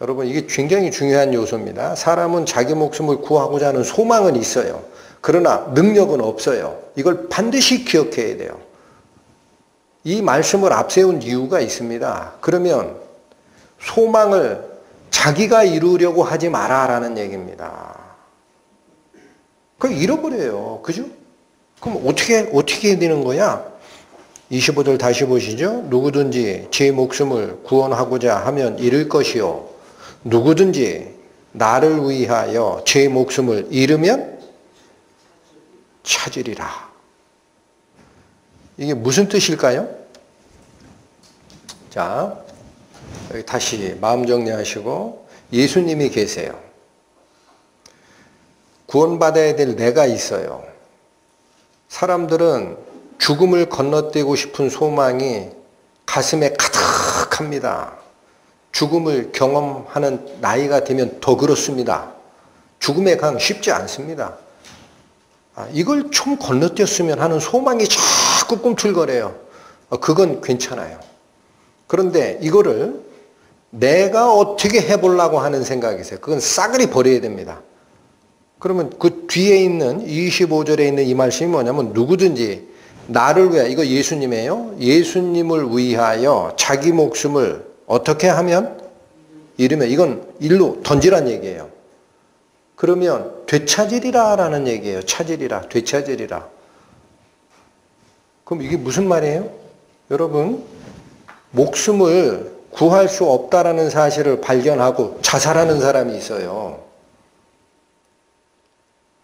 여러분 이게 굉장히 중요한 요소입니다. 사람은 자기 목숨을 구하고자 하는 소망은 있어요. 그러나 능력은 없어요. 이걸 반드시 기억해야 돼요. 이 말씀을 앞세운 이유가 있습니다. 그러면 소망을 자기가 이루려고 하지 마라라는 얘기입니다. 그걸 잃어버려요. 그죠? 그럼 어떻게 해야 되는 거야? 25절 다시 보시죠. 누구든지 제 목숨을 구원하고자 하면 잃을 것이요 누구든지 나를 위하여 제 목숨을 잃으면 찾으리라. 이게 무슨 뜻일까요? 자, 여기 다시 마음 정리하시고 예수님이 계세요. 구원받아야 될 내가 있어요. 사람들은 죽음을 건너뛰고 싶은 소망이 가슴에 가득합니다. 죽음을 경험하는 나이가 되면 더 그렇습니다. 죽음의 강 쉽지 않습니다. 이걸 좀 건너뛰었으면 하는 소망이 자꾸 꿈틀거려요. 그건 괜찮아요. 그런데 이거를 내가 어떻게 해보려고 하는 생각이세요. 그건 싸그리 버려야 됩니다. 그러면 그 뒤에 있는 25절에 있는 이 말씀이 뭐냐면 누구든지 나를 위하여, 이거 예수님이에요. 예수님을 위하여 자기 목숨을 어떻게 하면? 잃으면, 이건 일로 던지란 얘기예요. 그러면 되찾으리라 라는 얘기예요. 찾으리라, 되찾으리라. 그럼 이게 무슨 말이에요? 여러분, 목숨을 구할 수 없다라는 사실을 발견하고 자살하는 사람이 있어요.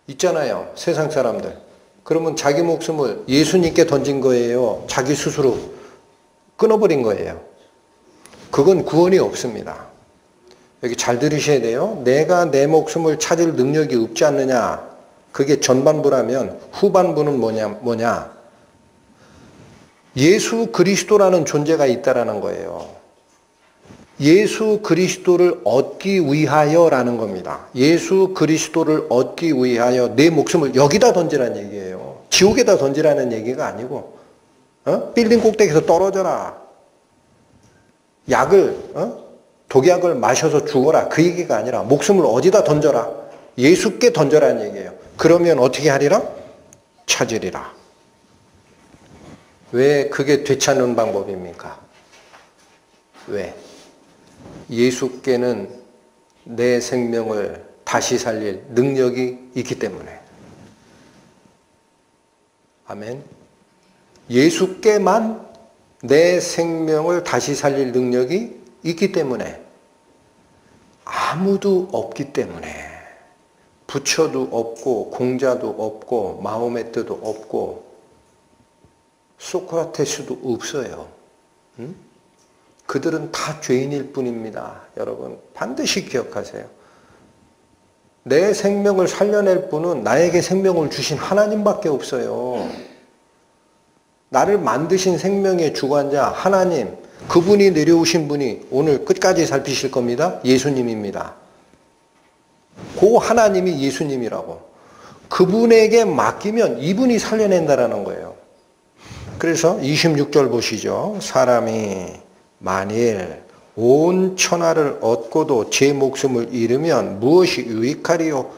있잖아요. 세상 사람들. 그러면 자기 목숨을 예수님께 던진 거예요. 자기 스스로 끊어버린 거예요. 그건 구원이 없습니다. 여기 잘 들으셔야 돼요. 내가 내 목숨을 찾을 능력이 없지 않느냐. 그게 전반부라면 후반부는 뭐냐. 예수 그리스도라는 존재가 있다라는 거예요. 예수 그리스도를 얻기 위하여라는 겁니다. 예수 그리스도를 얻기 위하여 내 목숨을 여기다 던지라는 얘기예요. 지옥에다 던지라는 얘기가 아니고, 빌딩 꼭대기에서 떨어져라. 독약을 마셔서 죽어라. 그 얘기가 아니라 목숨을 어디다 던져라. 예수께 던져라는 얘기예요. 그러면 어떻게 하리라? 찾으리라. 왜 그게 되찾는 방법입니까? 왜? 예수께는 내 생명을 다시 살릴 능력이 있기 때문에. 아멘. 예수께만 내 생명을 다시 살릴 능력이 있기 때문에. 아무도 없기 때문에. 부처도 없고 공자도 없고 마호메트도 없고 소크라테스도 없어요. 응? 그들은 다 죄인일 뿐입니다. 여러분 반드시 기억하세요. 내 생명을 살려낼 분은 나에게 생명을 주신 하나님밖에 없어요. 나를 만드신 생명의 주관자 하나님, 그분이 내려오신 분이 오늘 끝까지 살피실 겁니다. 예수님입니다. 그 하나님이 예수님이라고. 그분에게 맡기면 이분이 살려낸다라는 거예요. 그래서 26절 보시죠. 사람이 만일 온 천하를 얻고도 제 목숨을 잃으면 무엇이 유익하리요?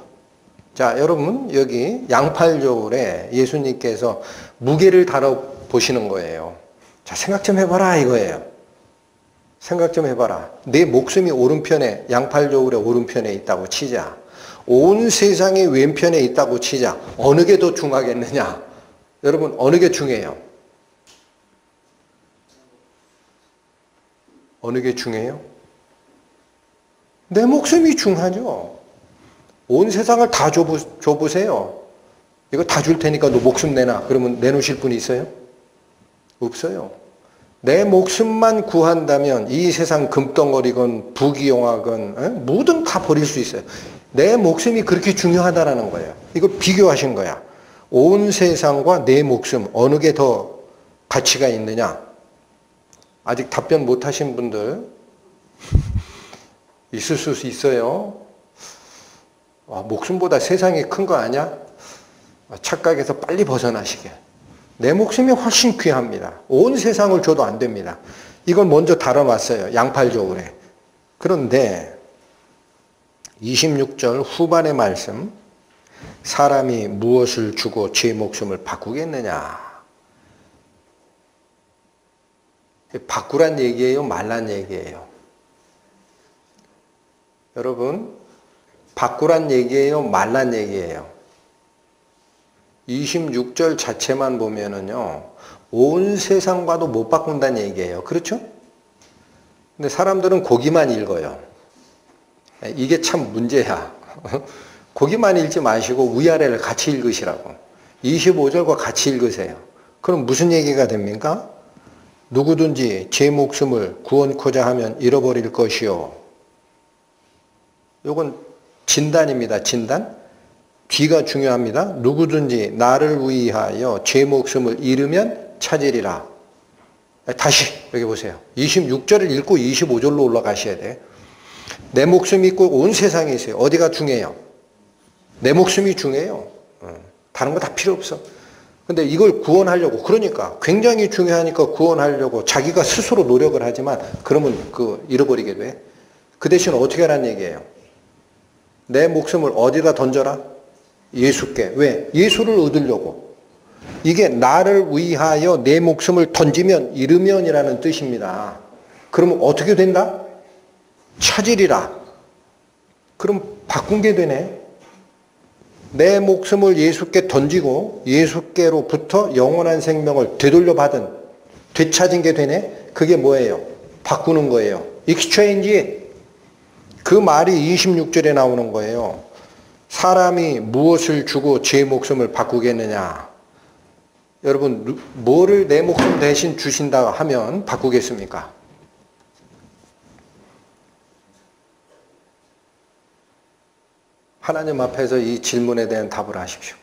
자, 여러분 여기 양팔저울에 예수님께서 무게를 다뤄보시는 거예요. 자, 생각 좀 해봐라 이거예요. 생각 좀 해봐라. 내 목숨이 오른편에, 양팔저울의 오른편에 있다고 치자. 온 세상이 왼편에 있다고 치자. 어느 게 더 중하겠느냐? 여러분 어느 게 중요해요? 어느 게 중요해요? 내 목숨이 중하죠. 온 세상을 다 줘보세요. 이거 다 줄 테니까 너 목숨 내놔. 그러면 내놓으실 분이 있어요? 없어요. 내 목숨만 구한다면 이 세상 금덩어리건 부귀영화건 뭐든 다 버릴 수 있어요. 내 목숨이 그렇게 중요하다라는 거예요. 이걸 비교하신 거야. 온 세상과 내 목숨 어느 게 더 가치가 있느냐? 아직 답변 못 하신 분들 있을 수 있어요. 와, 목숨보다 세상이 큰 거 아니야? 착각에서 빨리 벗어나시게. 내 목숨이 훨씬 귀합니다. 온 세상을 줘도 안 됩니다. 이걸 먼저 다뤄놨어요. 양팔저울에. 그런데 26절 후반의 말씀, 사람이 무엇을 주고 제 목숨을 바꾸겠느냐? 바꾸란 얘기예요? 말란 얘기예요? 여러분, 바꾸란 얘기예요? 말란 얘기예요? 26절 자체만 보면은요, 온 세상과도 못 바꾼다는 얘기예요. 그렇죠? 근데 사람들은 거기만 읽어요. 이게 참 문제야. 거기만 읽지 마시고 위아래를 같이 읽으시라고. 25절과 같이 읽으세요. 그럼 무슨 얘기가 됩니까? 누구든지 제 목숨을 구원코자 하면 잃어버릴 것이요. 요건 진단입니다. 진단. 뒤가 중요합니다. 누구든지 나를 위하여 제 목숨을 잃으면 찾으리라. 다시 여기 보세요. 26절을 읽고 25절로 올라가셔야 돼요. 내 목숨이 있고 온 세상에 있어요. 어디가 중요해요? 내 목숨이 중요해요. 다른 거 다 필요 없어. 근데 이걸 구원하려고, 그러니까 굉장히 중요하니까 구원하려고 자기가 스스로 노력을 하지만 그러면 잃어버리게 돼. 그 대신 어떻게 하라는 얘기예요? 내 목숨을 어디다 던져라? 예수께. 왜? 예수를 얻으려고. 이게 나를 위하여 내 목숨을 던지면 잃으면이라는 뜻입니다. 그러면 어떻게 된다? 찾으리라. 그럼 바꾼 게 되네. 내 목숨을 예수께 던지고 예수께로부터 영원한 생명을 되돌려 받은, 되찾은 게 되네. 그게 뭐예요? 바꾸는 거예요. exchange. 그 말이 26절에 나오는 거예요. 사람이 무엇을 주고 제 목숨을 바꾸겠느냐. 여러분, 뭐를 내 목숨 대신 주신다 하면 바꾸겠습니까? 하나님 앞에서 이 질문에 대한 답을 하십시오.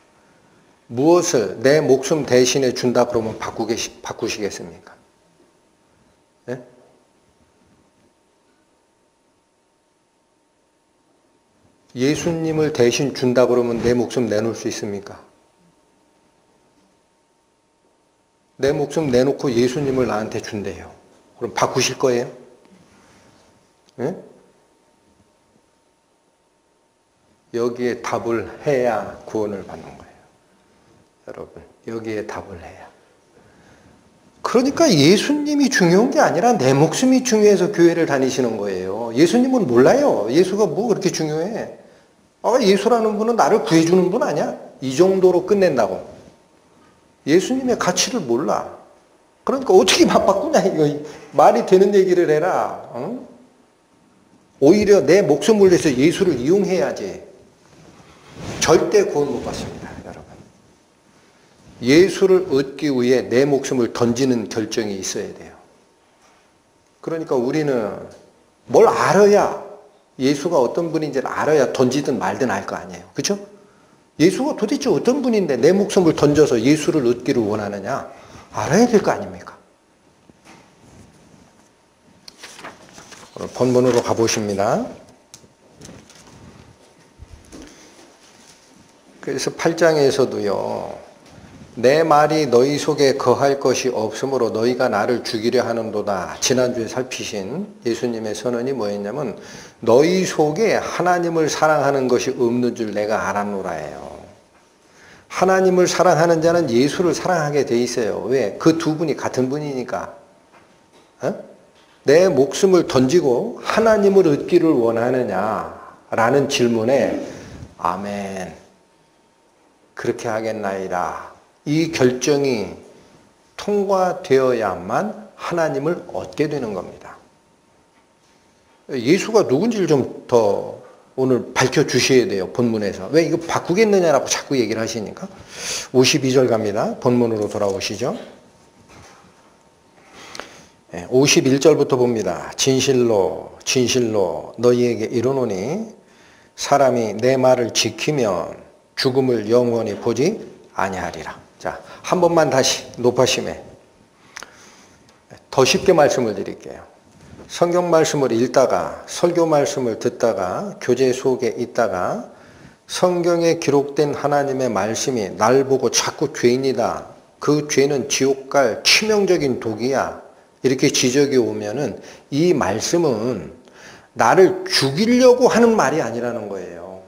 무엇을 내 목숨 대신에 준다 그러면 바꾸시겠습니까? 네? 예수님을 대신 준다 그러면 내 목숨 내놓을 수 있습니까? 내 목숨 내놓고 예수님을 나한테 준대요. 그럼 바꾸실 거예요? 네? 여기에 답을 해야 구원을 받는 거예요. 여러분, 여기에 답을 해야. 그러니까 예수님이 중요한 게 아니라 내 목숨이 중요해서 교회를 다니시는 거예요. 예수님은 몰라요. 예수가 뭐 그렇게 중요해. 예수라는 분은 나를 구해주는 분 아니야? 이 정도로 끝낸다고. 예수님의 가치를 몰라. 그러니까 어떻게 바꾸냐, 이거. 말이 되는 얘기를 해라. 응? 오히려 내 목숨을 위해서 예수를 이용해야지. 절대 구원 못 받습니다, 여러분. 예수를 얻기 위해 내 목숨을 던지는 결정이 있어야 돼요. 그러니까 우리는 뭘 알아야, 예수가 어떤 분인지를 알아야 던지든 말든 알 거 아니에요. 그렇죠? 예수가 도대체 어떤 분인데 내 목숨을 던져서 예수를 얻기를 원하느냐? 알아야 될 거 아닙니까? 오늘 본문으로 가보십니다. 그래서 8장에서도요. 내 말이 너희 속에 거할 것이 없으므로 너희가 나를 죽이려 하는도다. 지난주에 살피신 예수님의 선언이 뭐였냐면 너희 속에 하나님을 사랑하는 것이 없는 줄 내가 알았노라예요. 하나님을 사랑하는 자는 예수를 사랑하게 돼 있어요. 왜? 그 두 분이 같은 분이니까. 내 목숨을 던지고 하나님을 얻기를 원하느냐라는 질문에 아멘. 그렇게 하겠나이다. 이 결정이 통과되어야만 하나님을 얻게 되는 겁니다. 예수가 누군지를 좀 더 오늘 밝혀주셔야 돼요. 본문에서. 왜 이거 바꾸겠느냐라고 자꾸 얘기를 하시니까. 52절 갑니다. 본문으로 돌아오시죠. 51절부터 봅니다. 진실로 진실로 너희에게 이르노니 사람이 내 말을 지키면 죽음을 영원히 보지 아니하리라. 자, 한 번만 다시 높아심에 더 쉽게 말씀을 드릴게요. 성경 말씀을 읽다가 설교 말씀을 듣다가 교제 속에 있다가 성경에 기록된 하나님의 말씀이 날 보고 자꾸 죄인이다. 그 죄는 지옥 갈 치명적인 독이야. 이렇게 지적이 오면은 이 말씀은 나를 죽이려고 하는 말이 아니라는 거예요.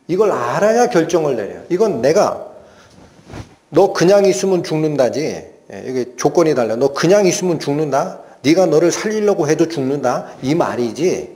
이걸 알아야 결정을 내려요. 이건 내가 너 그냥 있으면 죽는다지. 이게 조건이 달라. 너 그냥 있으면 죽는다. 네가 너를 살리려고 해도 죽는다. 이 말이지.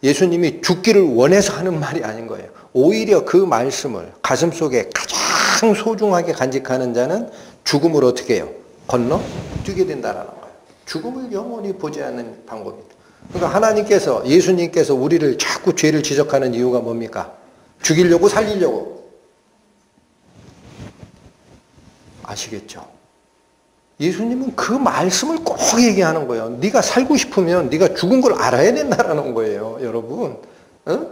예수님이 죽기를 원해서 하는 말이 아닌 거예요. 오히려 그 말씀을 가슴속에 가장 소중하게 간직하는 자는 죽음을 어떻게 해요? 건너 뛰게 된다는 거예요. 죽음을 영원히 보지 않는 방법입니다. 그러니까 하나님께서, 예수님께서 우리를 자꾸 죄를 지적하는 이유가 뭡니까? 죽이려고 살리려고. 아시겠죠? 예수님은 그 말씀을 꼭 얘기하는 거예요. 네가 살고 싶으면 네가 죽은 걸 알아야 된다라는 거예요, 여러분. 어?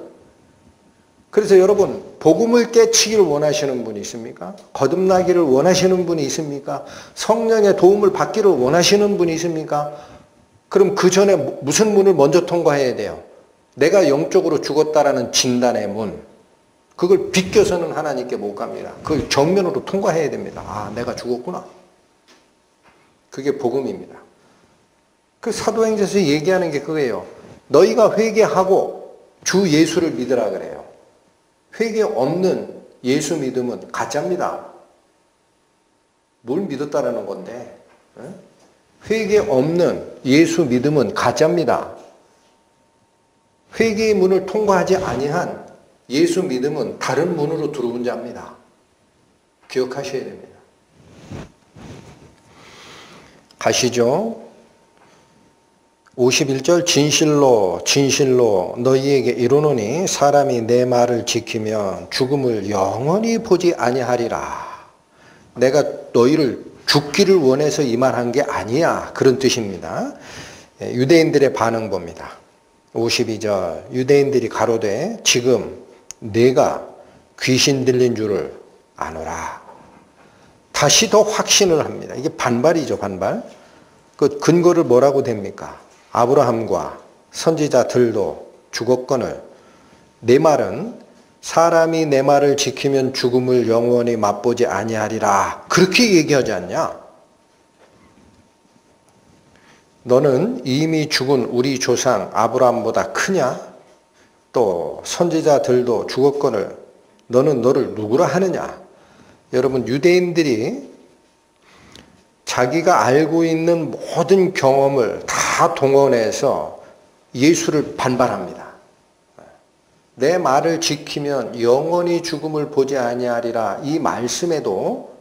그래서 여러분, 복음을 깨치기를 원하시는 분이 있습니까? 거듭나기를 원하시는 분이 있습니까? 성령의 도움을 받기를 원하시는 분이 있습니까? 그럼 그 전에 무슨 문을 먼저 통과해야 돼요? 내가 영적으로 죽었다라는 진단의 문. 그걸 비껴서는 하나님께 못 갑니다. 그걸 정면으로 통과해야 됩니다. 아, 내가 죽었구나. 그게 복음입니다. 그 사도행전에서 얘기하는 게 그거예요. 너희가 회개하고 주 예수를 믿으라 그래요. 회개 없는 예수 믿음은 가짜입니다. 뭘 믿었다라는 건데? 회개 없는 예수 믿음은 가짜입니다. 회개의 문을 통과하지 아니한 예수 믿음은 다른 문으로 들어온 자입니다. 기억하셔야 됩니다. 가시죠. 51절 진실로 진실로 너희에게 이르노니 사람이 내 말을 지키면 죽음을 영원히 보지 아니하리라. 내가 너희를 죽기를 원해서 이 말한 게 아니야. 그런 뜻입니다. 유대인들의 반응 봅니다. 52절 유대인들이 가로되 지금 내가 귀신 들린 줄을 아노라. 다시 더 확신을 합니다. 이게 반발이죠, 반발. 그 근거를 뭐라고 됩니까? 아브라함과 선지자들도 죽었거늘 내 말은 사람이 내 말을 지키면 죽음을 영원히 맛보지 아니하리라. 그렇게 얘기하지 않냐? 너는 이미 죽은 우리 조상 아브라함보다 크냐? 또 선지자들도 죽었거늘 너는 너를 누구라 하느냐? 여러분, 유대인들이 자기가 알고 있는 모든 경험을 다 동원해서 예수를 반발합니다. 내 말을 지키면 영원히 죽음을 보지 아니하리라. 이 말씀에도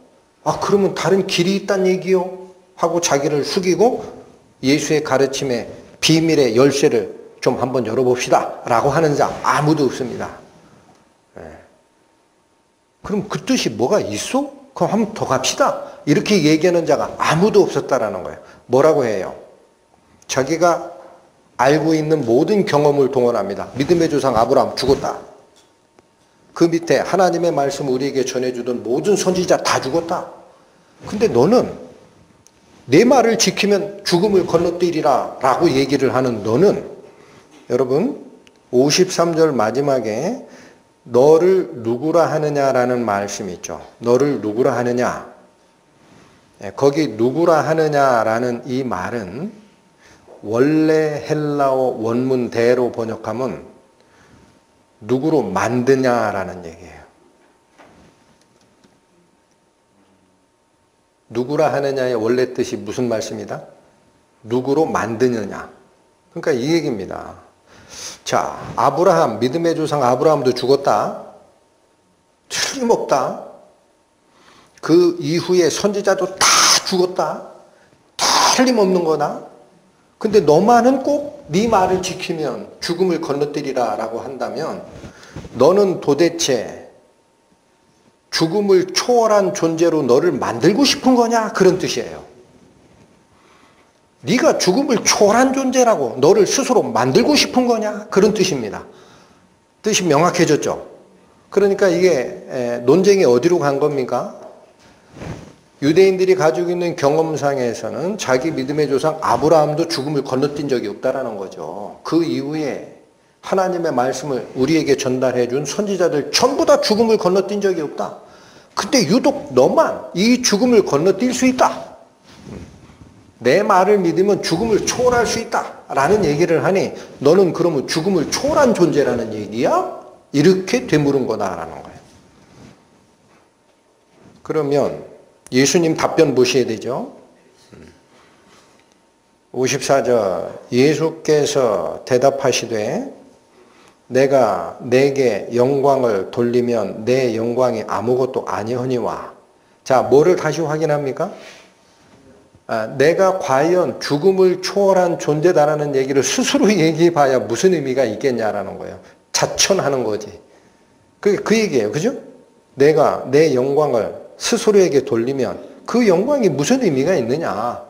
그러면 다른 길이 있단 얘기요? 하고 자기를 숙이고 예수의 가르침에 비밀의 열쇠를 좀 한번 열어봅시다 라고 하는 자 아무도 없습니다. 그럼 그 뜻이 뭐가 있어? 그럼 한번 더 갑시다. 이렇게 얘기하는 자가 아무도 없었다라는 거예요. 뭐라고 해요? 자기가 알고 있는 모든 경험을 동원합니다. 믿음의 조상 아브라함 죽었다. 그 밑에 하나님의 말씀 우리에게 전해주던 모든 선지자 다 죽었다. 근데 너는 내 말을 지키면 죽음을 건너뛰리라 라고 얘기를 하는 너는 여러분 53절 마지막에 너를 누구라 하느냐라는 말씀이 있죠. 너를 누구라 하느냐. 거기 누구라 하느냐라는 이 말은 원래 헬라어 원문대로 번역하면 누구로 만드냐라는 얘기예요. 누구라 하느냐의 원래 뜻이 무슨 말씀이다? 누구로 만드느냐. 그러니까 이 얘기입니다. 자, 아브라함, 믿음의 조상 아브라함도 죽었다. 틀림없다. 그 이후에 선지자도 다 죽었다. 틀림없는 거다. 근데 너만은 꼭 네 말을 지키면 죽음을 건너뛰리라 라고 한다면 너는 도대체 죽음을 초월한 존재로 너를 만들고 싶은 거냐? 그런 뜻이에요. 네가 죽음을 초월한 존재라고 너를 스스로 만들고 싶은 거냐? 그런 뜻입니다. 뜻이 명확해졌죠. 그러니까 이게 논쟁이 어디로 간 겁니까? 유대인들이 가지고 있는 경험상에서는 자기 믿음의 조상 아브라함도 죽음을 건너뛴 적이 없다라는 거죠. 그 이후에 하나님의 말씀을 우리에게 전달해 준 선지자들 전부 다 죽음을 건너뛴 적이 없다. 근데 유독 너만 이 죽음을 건너뛸 수 있다. 내 말을 믿으면 죽음을 초월할 수 있다. 라는 얘기를 하니 너는 그러면 죽음을 초월한 존재라는 얘기야? 이렇게 되물은 거다라는 거예요. 그러면 예수님 답변 보셔야 되죠. 54절 예수께서 대답하시되 내가 내게 영광을 돌리면 내 영광이 아무것도 아니하니와. 자, 뭐를 다시 확인합니까? 내가 과연 죽음을 초월한 존재다라는 얘기를 스스로 얘기해 봐야 무슨 의미가 있겠냐라는 거예요. 자천하는 거지. 그 얘기예요. 그죠? 내가 내 영광을 스스로에게 돌리면 그 영광이 무슨 의미가 있느냐.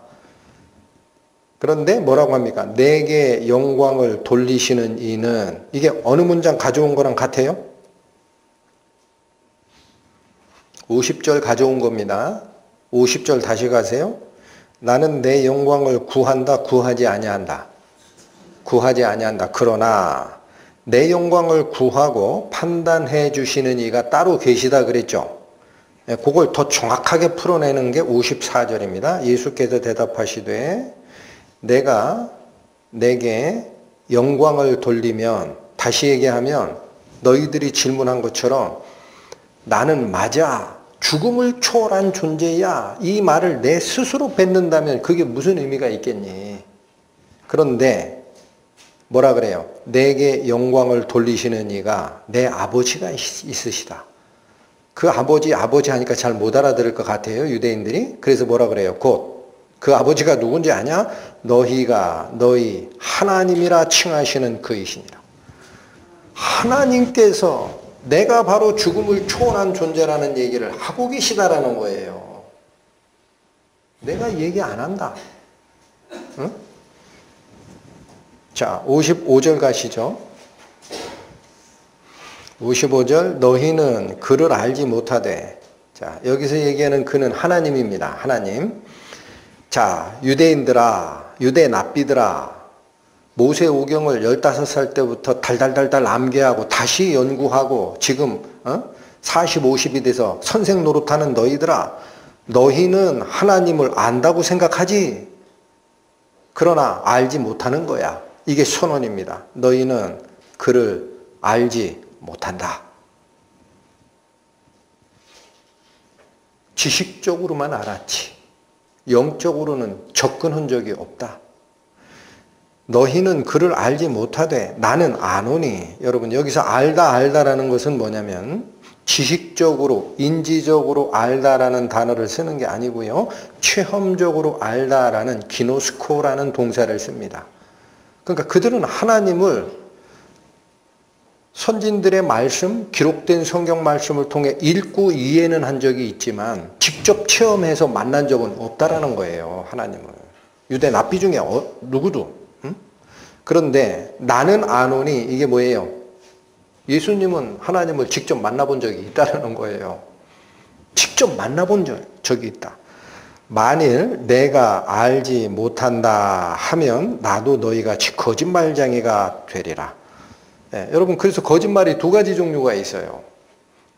그런데 뭐라고 합니까? 내게 영광을 돌리시는 이는, 이게 어느 문장 가져온 거랑 같아요? 50절 가져온 겁니다. 50절 다시 가세요. 나는 내 영광을 구한다, 구하지 아니한다. 구하지 아니한다. 그러나 내 영광을 구하고 판단해 주시는 이가 따로 계시다 그랬죠. 그걸 더 정확하게 풀어내는 게 54절입니다. 예수께서 대답하시되 내가 내게 영광을 돌리면, 다시 얘기하면 너희들이 질문한 것처럼 나는 맞아, 죽음을 초월한 존재야, 이 말을 내 스스로 뱉는다면 그게 무슨 의미가 있겠니? 그런데 뭐라 그래요? 내게 영광을 돌리시는 이가 내 아버지가 있으시다. 그 아버지 하니까 잘 못 알아들을 것 같아요, 유대인들이. 그래서 뭐라 그래요? 곧 그 아버지가 누군지 아냐? 너희가 너희 하나님이라 칭하시는 그이시니라. 하나님께서 내가 바로 죽음을 초월한 존재라는 얘기를 하고 계시다라는 거예요. 내가 얘기 안 한다. 응? 자, 55절 가시죠. 55절, 너희는 그를 알지 못하되. 자, 여기서 얘기하는 그는 하나님입니다. 하나님. 자, 유대인들아, 유대 납비들아, 모세오경을 15살 때부터 달달달달 암기하고 다시 연구하고 지금 40, 50이 돼서 선생 노릇하는 너희들아, 너희는 하나님을 안다고 생각하지? 그러나 알지 못하는 거야. 이게 선언입니다. 너희는 그를 알지 못한다. 지식적으로만 알았지 영적으로는 접근한 적이 없다. 너희는 그를 알지 못하되 나는 아노니. 여러분, 여기서 알다라는 것은 뭐냐면 지식적으로, 인지적으로 알다라는 단어를 쓰는 게 아니고요, 체험적으로 알다라는 기노스코라는 동사를 씁니다. 그러니까 그들은 하나님을 선진들의 말씀, 기록된 성경 말씀을 통해 읽고 이해는 한 적이 있지만 직접 체험해서 만난 적은 없다라는 거예요, 하나님을. 유대 납비 중에 누구도. 그런데 나는 아노니, 이게 뭐예요? 예수님은 하나님을 직접 만나본 적이 있다는 거예요. 직접 만나본 적이 있다. 만일 내가 알지 못한다 하면 나도 너희같이 거짓말쟁이가 되리라. 네, 여러분, 그래서 거짓말이 두 가지 종류가 있어요.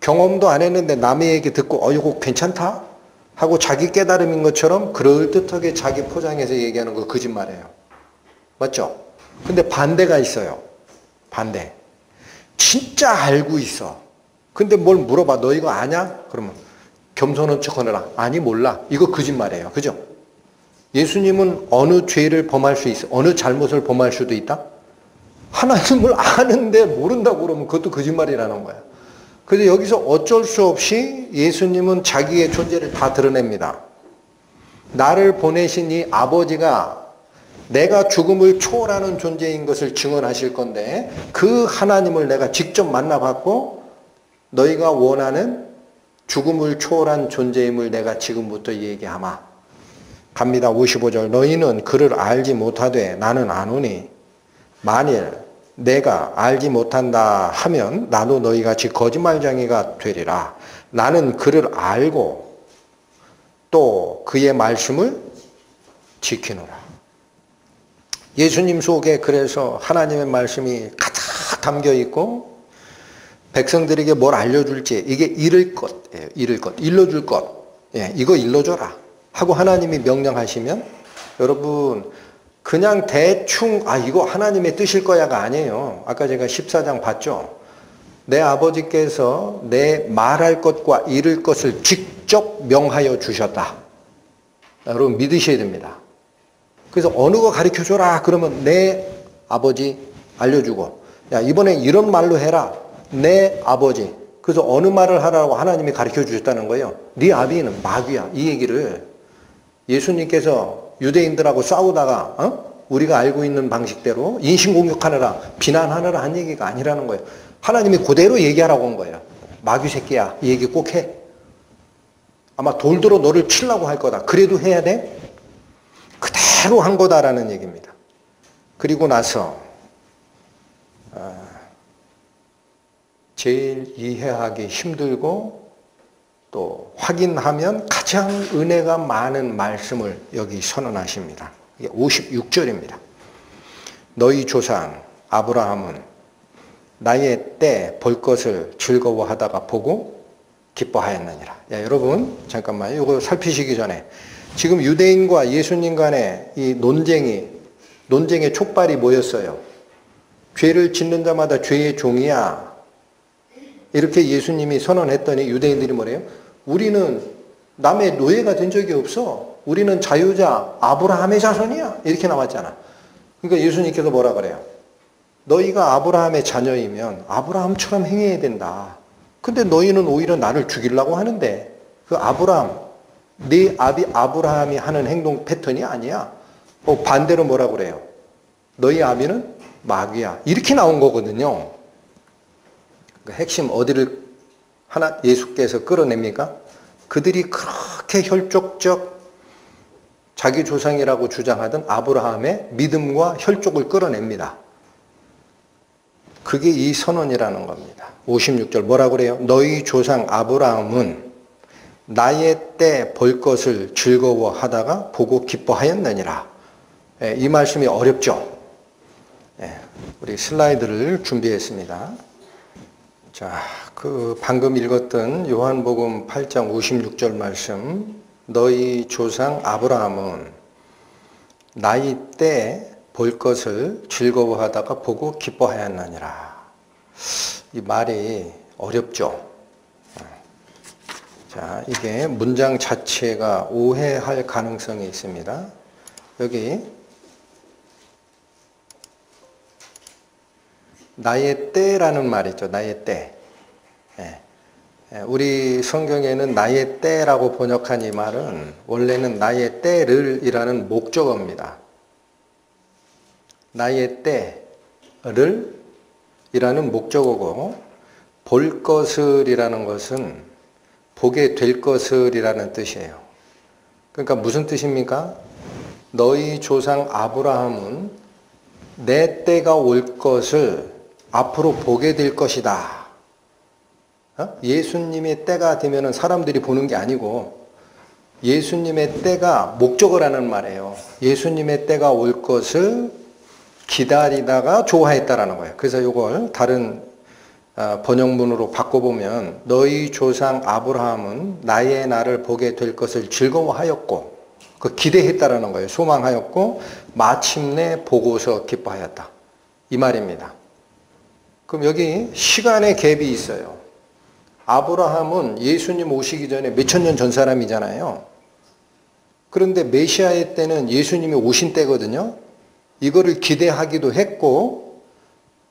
경험도 안 했는데 남의 얘기 듣고 이거 괜찮다? 하고 자기 깨달음인 것처럼 그럴듯하게 자기 포장해서 얘기하는 거 거짓말이에요. 맞죠? 근데 반대가 있어요. 반대. 진짜 알고 있어. 근데 뭘 물어봐. 너 이거 아냐? 그러면 겸손한 척 하느라 아니 몰라. 이거 거짓말이에요. 그죠? 예수님은 어느 죄를 범할 수 있어? 어느 잘못을 범할 수도 있다? 하나님을 아는데 모른다고 그러면 그것도 거짓말이라는 거야. 그래서 여기서 어쩔 수 없이 예수님은 자기의 존재를 다 드러냅니다. 나를 보내신 이 아버지가 내가 죽음을 초월하는 존재인 것을 증언하실 건데 그 하나님을 내가 직접 만나봤고 너희가 원하는 죽음을 초월한 존재임을 내가 지금부터 얘기하마. 갑니다. 55절. 너희는 그를 알지 못하되 나는 아노니 만일 내가 알지 못한다 하면 나도 너희같이 거짓말쟁이가 되리라. 나는 그를 알고 또 그의 말씀을 지키노라. 예수님 속에 그래서 하나님의 말씀이 가득 담겨 있고 백성들에게 뭘 알려줄지 이게 이룰 것이에요. 이룰 것, 일러줄 것. 예, 이거 일러줘라 하고 하나님이 명령하시면 여러분 그냥 대충 이거 하나님의 뜻일 거야가 아니에요. 아까 제가 14장 봤죠. 내 아버지께서 내 말할 것과 이룰 것을 직접 명하여 주셨다. 여러분 믿으셔야 됩니다. 그래서 어느 거 가르쳐줘라 그러면 내 아버지 알려주고 야 이번에 이런 말로 해라 내 아버지. 그래서 어느 말을 하라고 하나님이 가르쳐 주셨다는 거예요. 네 아비는 마귀야. 이 얘기를 예수님께서 유대인들하고 싸우다가 우리가 알고 있는 방식대로 인신공격하느라 비난하느라 한 얘기가 아니라는 거예요. 하나님이 그대로 얘기하라고 한 거예요. 마귀 새끼야 이 얘기 꼭 해. 아마 돌들어 너를 치려고 할 거다. 그래도 해야 돼? 그대로 한 거다라는 얘기입니다. 그리고 나서 제일 이해하기 힘들고 또 확인하면 가장 은혜가 많은 말씀을 여기 선언하십니다. 이게 56절입니다. 너희 조상 아브라함은 나의 때 볼 것을 즐거워하다가 보고 기뻐하였느니라. 야, 여러분 잠깐만요. 이거 살피시기 전에 지금 유대인과 예수님 간의 이 논쟁의 촉발이 뭐였어요? 죄를 짓는 자마다 죄의 종이야. 이렇게 예수님이 선언했더니 유대인들이 뭐래요? 우리는 남의 노예가 된 적이 없어. 우리는 자유자 아브라함의 자손이야. 이렇게 나왔잖아. 그러니까 예수님께서 뭐라 그래요? 너희가 아브라함의 자녀이면 아브라함처럼 행해야 된다. 근데 너희는 오히려 나를 죽이려고 하는데 그 아브라함, 네 아비 아브라함이 하는 행동 패턴이 아니야. 반대로 뭐라 그래요? 너희 아비는 마귀야. 이렇게 나온 거거든요. 그 핵심 어디를 예수께서 끌어냅니까? 그들이 그렇게 혈족적 자기 조상이라고 주장하던 아브라함의 믿음과 혈족을 끌어냅니다. 그게 이 선언이라는 겁니다. 56절 뭐라 그래요? 너희 조상 아브라함은 나의 때 볼 것을 즐거워하다가 보고 기뻐하였느니라. 이 말씀이 어렵죠? 우리 슬라이드를 준비했습니다. 자, 그 방금 읽었던 요한복음 8장 56절 말씀, 너희 조상 아브라함은 나의 때 볼 것을 즐거워하다가 보고 기뻐하였느니라. 이 말이 어렵죠. 자, 이게 문장 자체가 오해할 가능성이 있습니다. 여기 나의 때라는 말 있죠. 나의 때. 우리 성경에는 나의 때라고 번역한 이 말은 원래는 나의 때를 이라는 목적어입니다. 나의 때를 이라는 목적어고 볼 것을 이라는 것은 보게 될 것을 이라는 뜻이에요. 그러니까 무슨 뜻입니까? 너희 조상 아브라함은 내 때가 올 것을 앞으로 보게 될 것이다. 예수님의 때가 되면 사람들이 보는 게 아니고 예수님의 때가 목적어라는 말이에요. 예수님의 때가 올 것을 기다리다가 좋아했다라는 거예요. 그래서 이걸 다른 번역문으로 바꿔보면 너희 조상 아브라함은 나의 날을 보게 될 것을 즐거워하였고 그 기대했다라는 거예요. 소망하였고 마침내 보고서 기뻐하였다. 이 말입니다. 그럼 여기 시간의 갭이 있어요. 아브라함은 예수님 오시기 전에 몇천 년 전 사람이잖아요. 그런데 메시아의 때는 예수님이 오신 때거든요. 이거를 기대하기도 했고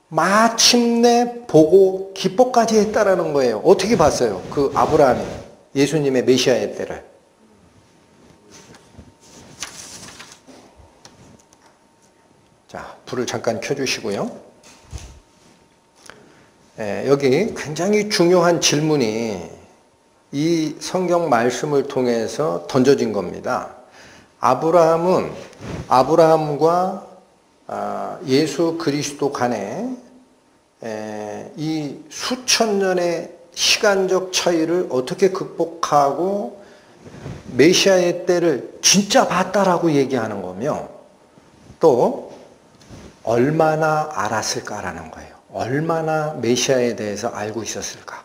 마침내 보고 기뻐까지 했다라는 거예요. 어떻게 봤어요? 그 아브라함이 예수님의 메시아의 때를. 자, 불을 잠깐 켜주시고요. 여기 굉장히 중요한 질문이 이 성경 말씀을 통해서 던져진 겁니다. 아브라함과 예수 그리스도 간에 이 수천 년의 시간적 차이를 어떻게 극복하고 메시아의 때를 진짜 봤다라고 얘기하는 거며 또 얼마나 알았을까라는 거예요. 얼마나 메시아에 대해서 알고 있었을까.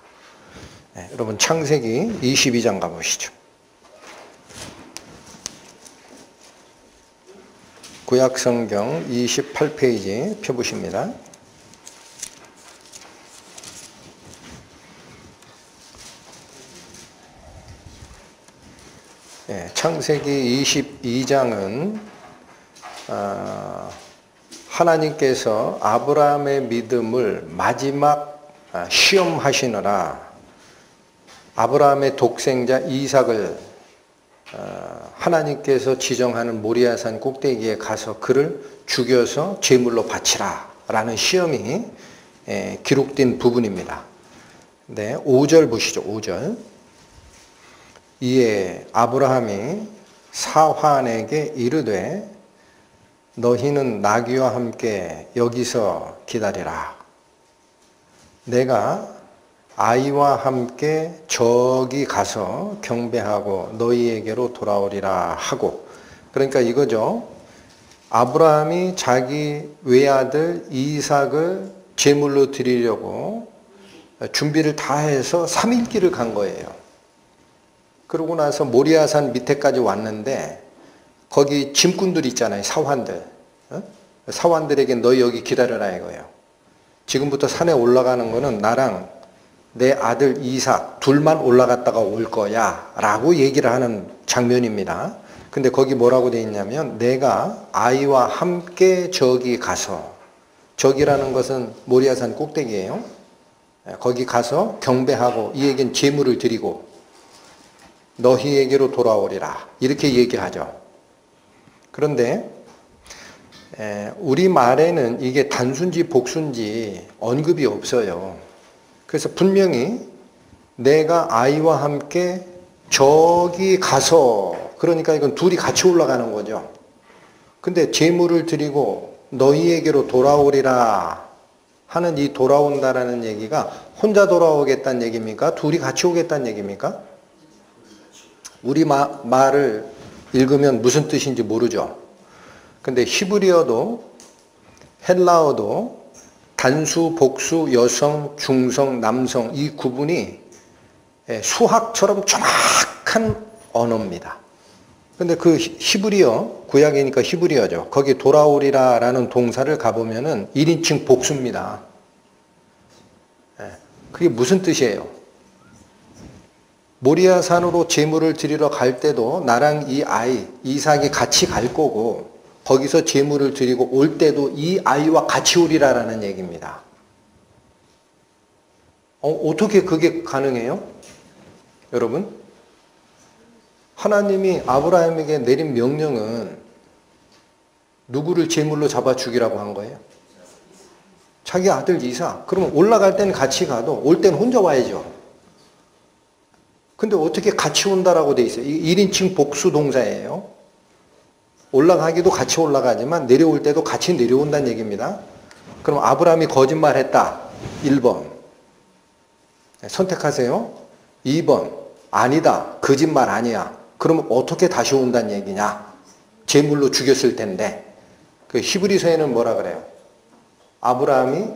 여러분 창세기 22장 가보시죠. 구약성경 28페이지 펴보십니다. 창세기 22장은 하나님께서 아브라함의 믿음을 마지막 시험하시느라 아브라함의 독생자 이삭을 하나님께서 지정하는 모리아산 꼭대기에 가서 그를 죽여서 제물로 바치라 라는 시험이 기록된 부분입니다. 네, 5절 보시죠. 5절. 이에 아브라함이 사환에게 이르되 너희는 나귀와 함께 여기서 기다리라. 내가 아이와 함께 저기 가서 경배하고 너희에게로 돌아오리라 하고. 그러니까 이거죠. 아브라함이 자기 외아들 이삭을 제물로 드리려고 준비를 다 해서 3일길을 간 거예요. 그러고 나서 모리아산 밑에까지 왔는데 거기 짐꾼들 있잖아요. 사환들. 사환들에게 너희 여기 기다려라 이거예요. 지금부터 산에 올라가는 거는 나랑 내 아들 이삭 둘만 올라갔다가 올 거야 라고 얘기를 하는 장면입니다. 근데 거기 뭐라고 돼 있냐면 내가 아이와 함께 저기 가서, 저기라는 것은 모리아산 꼭대기예요. 거기 가서 경배하고, 이 얘기는 제물을 드리고 너희에게로 돌아오리라 이렇게 얘기하죠. 그런데 우리말에는 이게 단순지 복순지 언급이 없어요. 그래서 분명히 내가 아이와 함께 저기 가서, 그러니까 이건 둘이 같이 올라가는 거죠. 근데 제물을 드리고 너희에게로 돌아오리라 하는 이 돌아온다라는 얘기가 혼자 돌아오겠다는 얘기입니까? 둘이 같이 오겠다는 얘기입니까? 우리 말을 읽으면 무슨 뜻인지 모르죠. 근데 히브리어도 헬라어도 단수, 복수, 여성, 중성, 남성 이 구분이 수학처럼 정확한 언어입니다. 근데 그 히브리어, 구약이니까 히브리어죠. 거기 돌아오리라 라는 동사를 가보면은 1인칭 복수입니다. 그게 무슨 뜻이에요? 모리아산으로 제물을 드리러 갈 때도 나랑 이 아이, 이삭이 같이 갈 거고 거기서 제물을 드리고 올 때도 이 아이와 같이 오리라라는 얘기입니다. 어떻게 그게 가능해요? 여러분? 하나님이 아브라함에게 내린 명령은 누구를 제물로 잡아 죽이라고 한 거예요? 자기 아들 이삭. 그러면 올라갈 때는 같이 가도 올 때는 혼자 와야죠. 근데 어떻게 같이 온다라고 돼 있어요? 1인칭 복수 동사예요. 올라가기도 같이 올라가지만 내려올 때도 같이 내려온다는 얘기입니다. 그럼 아브라함이 거짓말했다. 1번. 선택하세요. 2번. 아니다. 거짓말 아니야. 그러면 어떻게 다시 온다는 얘기냐? 제물로 죽였을 텐데. 그 히브리서에는 뭐라 그래요? 아브라함이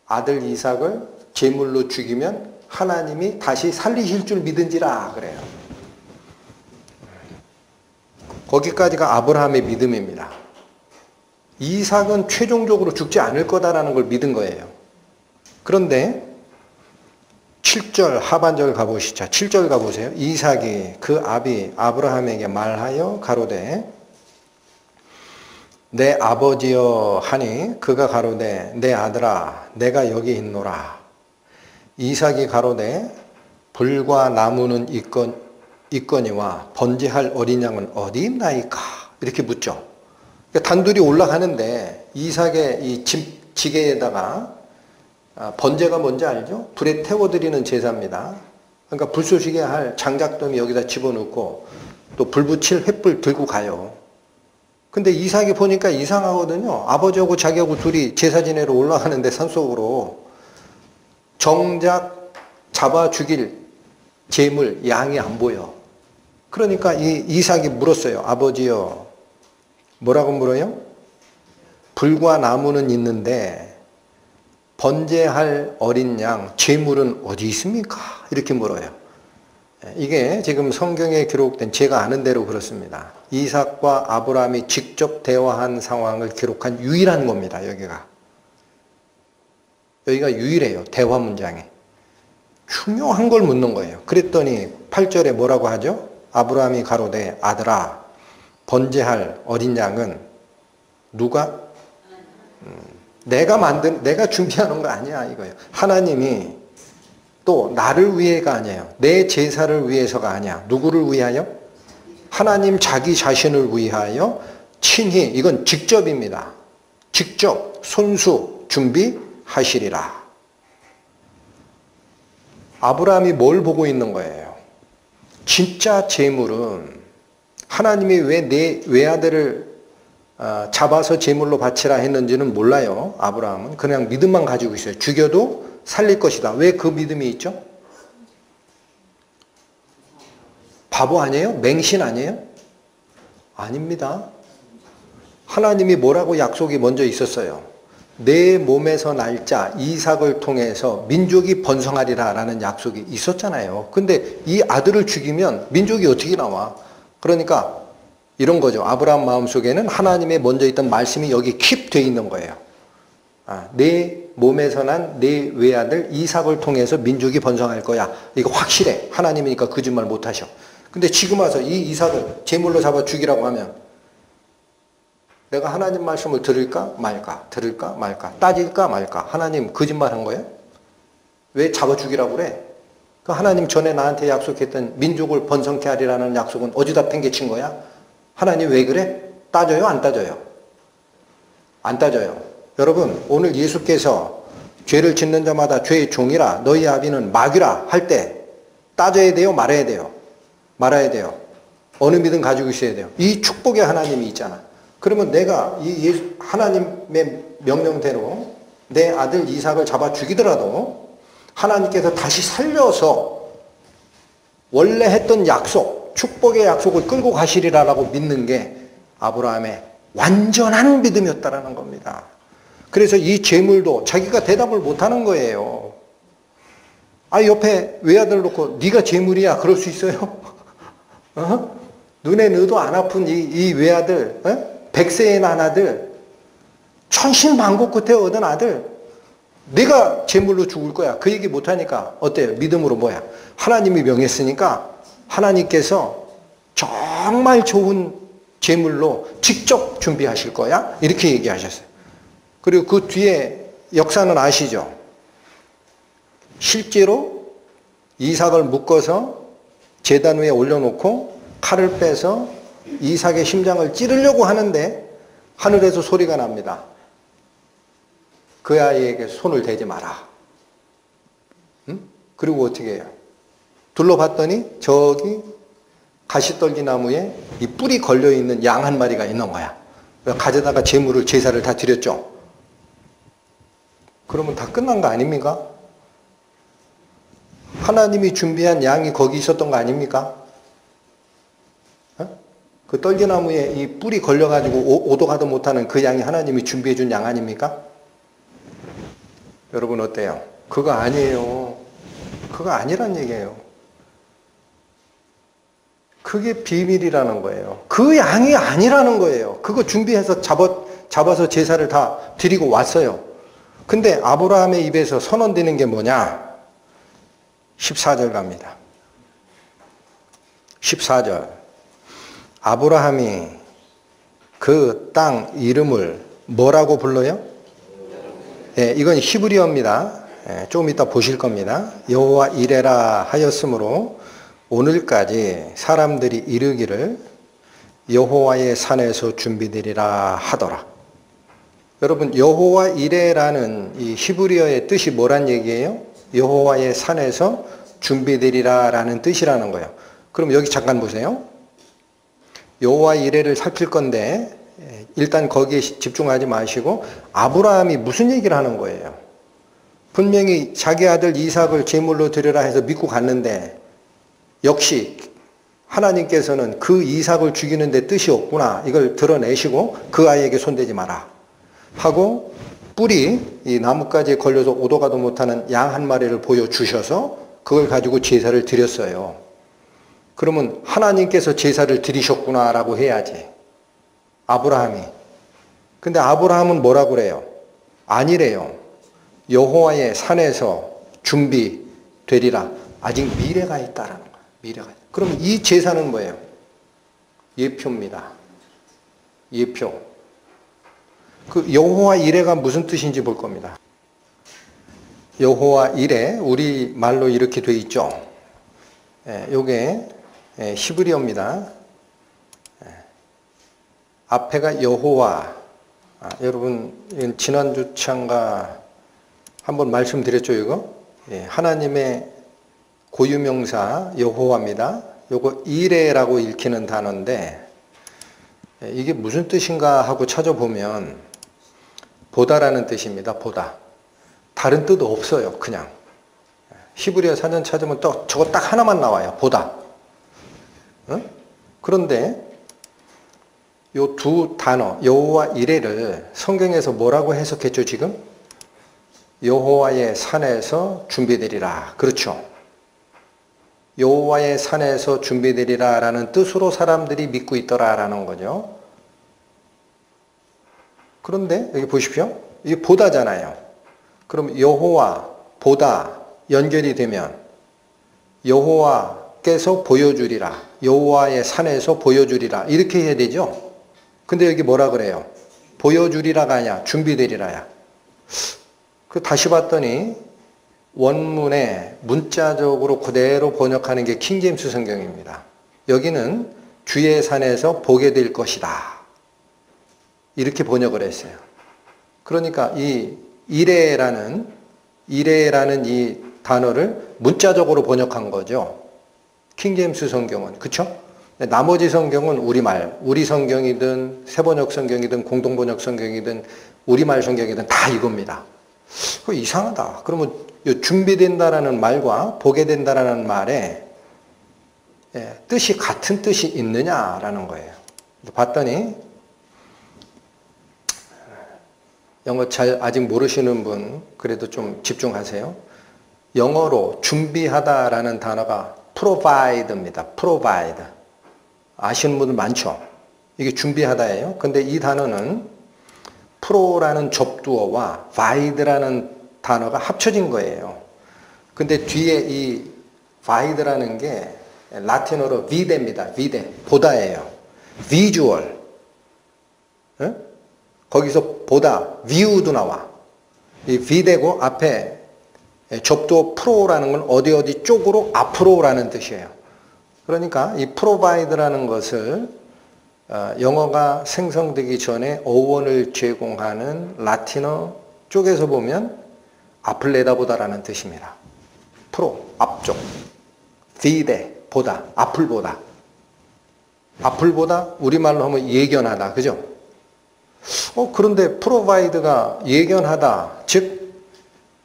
아들 이삭을 제물로 죽이면 하나님이 다시 살리실 줄 믿은지라 그래요. 거기까지가 아브라함의 믿음입니다. 이삭은 최종적으로 죽지 않을 거다라는 걸 믿은 거예요. 그런데 7절 하반절 가보시죠. 7절 가보세요. 이삭이 그 아비 아브라함에게 말하여 가로되 내 아버지여 하니 그가 가로되 내 아들아 내가 여기 있노라. 이삭이 가로되 불과 나무는 있거니와 번제할 어린 양은 어디 있나이까? 이렇게 묻죠. 그러니까 단둘이 올라가는데 이삭의 이 지게에다가 번제가 뭔지 알죠? 불에 태워드리는 제사입니다. 그러니까 불쏘시개 할 장작더미 여기다 집어넣고 또 불 붙일 횃불 들고 가요. 근데 이삭이 보니까 이상하거든요. 아버지하고 자기하고 둘이 제사 지내러 올라가는데 산속으로 정작 잡아 죽일 제물 양이 안 보여. 그러니까 이삭이 물었어요. 아버지요. 뭐라고 물어요? 불과 나무는 있는데 번제할 어린 양 제물은 어디 있습니까? 이렇게 물어요. 이게 지금 성경에 기록된, 제가 아는 대로 그렇습니다. 이삭과 아브라함이 직접 대화한 상황을 기록한 유일한 겁니다. 여기가 유일해요. 대화 문장에. 중요한 걸 묻는 거예요. 그랬더니 8절에 뭐라고 하죠? 아브라함이 가로되 아들아 번제할 어린 양은 누가? 내가 준비하는 거 아니야 이거예요. 하나님이 또 나를 위해가 아니에요. 내 제사를 위해서가 아니야. 누구를 위하여? 하나님 자기 자신을 위하여 친히, 이건 직접입니다. 직접 손수 준비하시리라. 아브라함이 뭘 보고 있는 거예요? 진짜 제물은 하나님이 왜 내 외아들을 잡아서 제물로 바치라 했는지는 몰라요. 아브라함은 그냥 믿음만 가지고 있어요. 죽여도 살릴 것이다. 왜 그 믿음이 있죠? 바보 아니에요? 맹신 아니에요? 아닙니다. 하나님이 뭐라고 약속이 먼저 있었어요. 내 몸에서 날 자 이삭을 통해서 민족이 번성하리라 라는 약속이 있었잖아요. 근데 이 아들을 죽이면 민족이 어떻게 나와? 그러니까 이런 거죠. 아브라함 마음속에는 하나님의 먼저 있던 말씀이 여기 킵돼 있는 거예요. 내 몸에서 난 내 외아들 이삭을 통해서 민족이 번성할 거야. 이거 확실해. 하나님이니까 거짓말 못 하셔. 근데 지금 와서 이 이삭을 제물로 잡아 죽이라고 하면 내가 하나님 말씀을 들을까 말까, 들을까 말까, 따질까 말까. 하나님 거짓말한 거예요? 왜 잡아 죽이라고 그래? 그 하나님 전에 나한테 약속했던 민족을 번성케 하리라는 약속은 어디다 팽개친 거야? 하나님 왜 그래? 따져요? 안 따져요? 안 따져요. 여러분, 오늘 예수께서 죄를 짓는 자마다 죄의 종이라 너희 아비는 마귀라 할 때 따져야 돼요? 말아야 돼요? 말아야 돼요. 어느 믿음 가지고 있어야 돼요? 이 축복의 하나님이 있잖아. 그러면 내가 이 하나님의 명령대로 내 아들 이삭을 잡아 죽이더라도 하나님께서 다시 살려서 원래 했던 약속, 축복의 약속을 끌고 가시리라라고 믿는 게 아브라함의 완전한 믿음이었다라는 겁니다. 그래서 이 재물도 자기가 대답을 못하는 거예요. 옆에 외아들 놓고 네가 재물이야 그럴 수 있어요? 눈에 넣어도 안 아픈 이 외아들, 100세에 난 아들, 천신만고 끝에 얻은 아들, 내가 제물로 죽을 거야. 그 얘기 못하니까 어때요? 믿음으로 뭐야? 하나님이 명했으니까 하나님께서 정말 좋은 제물로 직접 준비하실 거야. 이렇게 얘기하셨어요. 그리고 그 뒤에 역사는 아시죠? 실제로 이삭을 묶어서 제단 위에 올려놓고 칼을 빼서 이삭의 심장을 찌르려고 하는데 하늘에서 소리가 납니다. 그 아이에게 손을 대지 마라. 그리고 어떻게 해요? 둘러봤더니 저기 가시떨기 나무에 이 뿔이 걸려있는 양 한 마리가 있는 거야. 가져다가 제물을 제사를 다 드렸죠. 그러면 다 끝난 거 아닙니까? 하나님이 준비한 양이 거기 있었던 거 아닙니까? 그 떨기나무에 이 뿔이 걸려가지고 오도 가도 못하는 그 양이 하나님이 준비해 준 양 아닙니까? 여러분 어때요? 그거 아니에요. 그거 아니란 얘기예요. 그게 비밀이라는 거예요. 그 양이 아니라는 거예요. 그거 준비해서 잡아서 제사를 다 드리고 왔어요. 근데 아브라함의 입에서 선언되는 게 뭐냐? 14절 갑니다. 14절. 아브라함이 그 땅 이름을 뭐라고 불러요? 이건 히브리어입니다. 조금 이따 보실 겁니다. 여호와 이레라 하였으므로 오늘까지 사람들이 이르기를 여호와의 산에서 준비되리라 하더라. 여러분, 여호와 이레라는 이 히브리어의 뜻이 뭐란 얘기예요? 여호와의 산에서 준비되리라 라는 뜻이라는 거예요. 그럼 여기 잠깐 보세요. 여호와 이레를 살필 건데 일단 거기에 집중하지 마시고 아브라함이 무슨 얘기를 하는 거예요? 분명히 자기 아들 이삭을 제물로 드려라 해서 믿고 갔는데 역시 하나님께서는 그 이삭을 죽이는 데 뜻이 없구나. 이걸 드러내시고 그 아이에게 손대지 마라 하고 뿔이 이 나뭇가지에 걸려서 오도 가도 못하는 양 한 마리를 보여주셔서 그걸 가지고 제사를 드렸어요. 그러면 하나님께서 제사를 드리셨구나 라고 해야지. 아브라함이. 근데 아브라함은 뭐라고 그래요? 아니래요. 여호와의 산에서 준비되리라. 아직 미래가 있다라는 거예요. 미래가. 그럼 이 제사는 뭐예요? 예표입니다. 예표. 그 여호와 이레가 무슨 뜻인지 볼 겁니다. 여호와 이레, 우리 말로 이렇게 돼 있죠. 요게 히브리어입니다. 앞에가 여호와. 여러분 지난주 참가 한번 말씀드렸죠, 이거? 하나님의 고유명사 여호와입니다. 요거 이레라고 읽히는 단어인데 이게 무슨 뜻인가 하고 찾아보면 보다라는 뜻입니다. 보다. 다른 뜻 없어요. 그냥. 히브리어 사전 찾으면 또 저거 딱 하나만 나와요. 보다. 그런데 요 두 단어 여호와 이레를 성경에서 뭐라고 해석했죠 지금? 여호와의 산에서 준비되리라. 그렇죠. 여호와의 산에서 준비되리라 라는 뜻으로 사람들이 믿고 있더라라는 거죠. 그런데 여기 보십시오. 이게 보다잖아요. 그럼 여호와, 보다 연결이 되면 여호와께서 보여주리라. 여호와의 산에서 보여주리라. 이렇게 해야 되죠. 근데 여기 뭐라 그래요? 보여주리라가 아니야. 준비되리라야. 그 다시 봤더니 원문에 문자적으로 그대로 번역하는 게 킹제임스 성경입니다. 여기는 주의 산에서 보게 될 것이다. 이렇게 번역을 했어요. 그러니까 이 이레라는 이 단어를 문자적으로 번역한 거죠. 킹제임스 성경은. 그쵸? 나머지 성경은 우리말, 우리 성경이든 세번역 성경이든 공동번역 성경이든 우리말 성경이든 다 이겁니다. 이상하다. 그러면 준비된다라는 말과 보게 된다라는 말에 뜻이 같은 뜻이 있느냐라는 거예요. 봤더니 영어 잘 아직 모르시는 분 그래도 좀 집중하세요. 영어로 준비하다라는 단어가 provide입니다. provide. 아시는 분들 많죠? 이게 준비하다예요. 근데 이 단어는 pro라는 접두어와 vide라는 단어가 합쳐진 거예요. 근데 뒤에 이 vide라는 게 라틴어로 vide입니다. vide. 보다예요. visual. 응? 거기서 보다, view도 나와. 이 vide고 앞에 접두어 pro라는 건 어디 쪽으로 앞으로라는 뜻이에요. 그러니까 이 provide라는 것을 영어가 생성되기 전에 어원을 제공하는 라틴어 쪽에서 보면 앞을 내다보다라는 뜻입니다. pro, 앞쪽. vide, 보다, 앞을 보다. 앞을 보다 우리말로 하면 예견하다. 그죠? 그런데 provide가 예견하다. 즉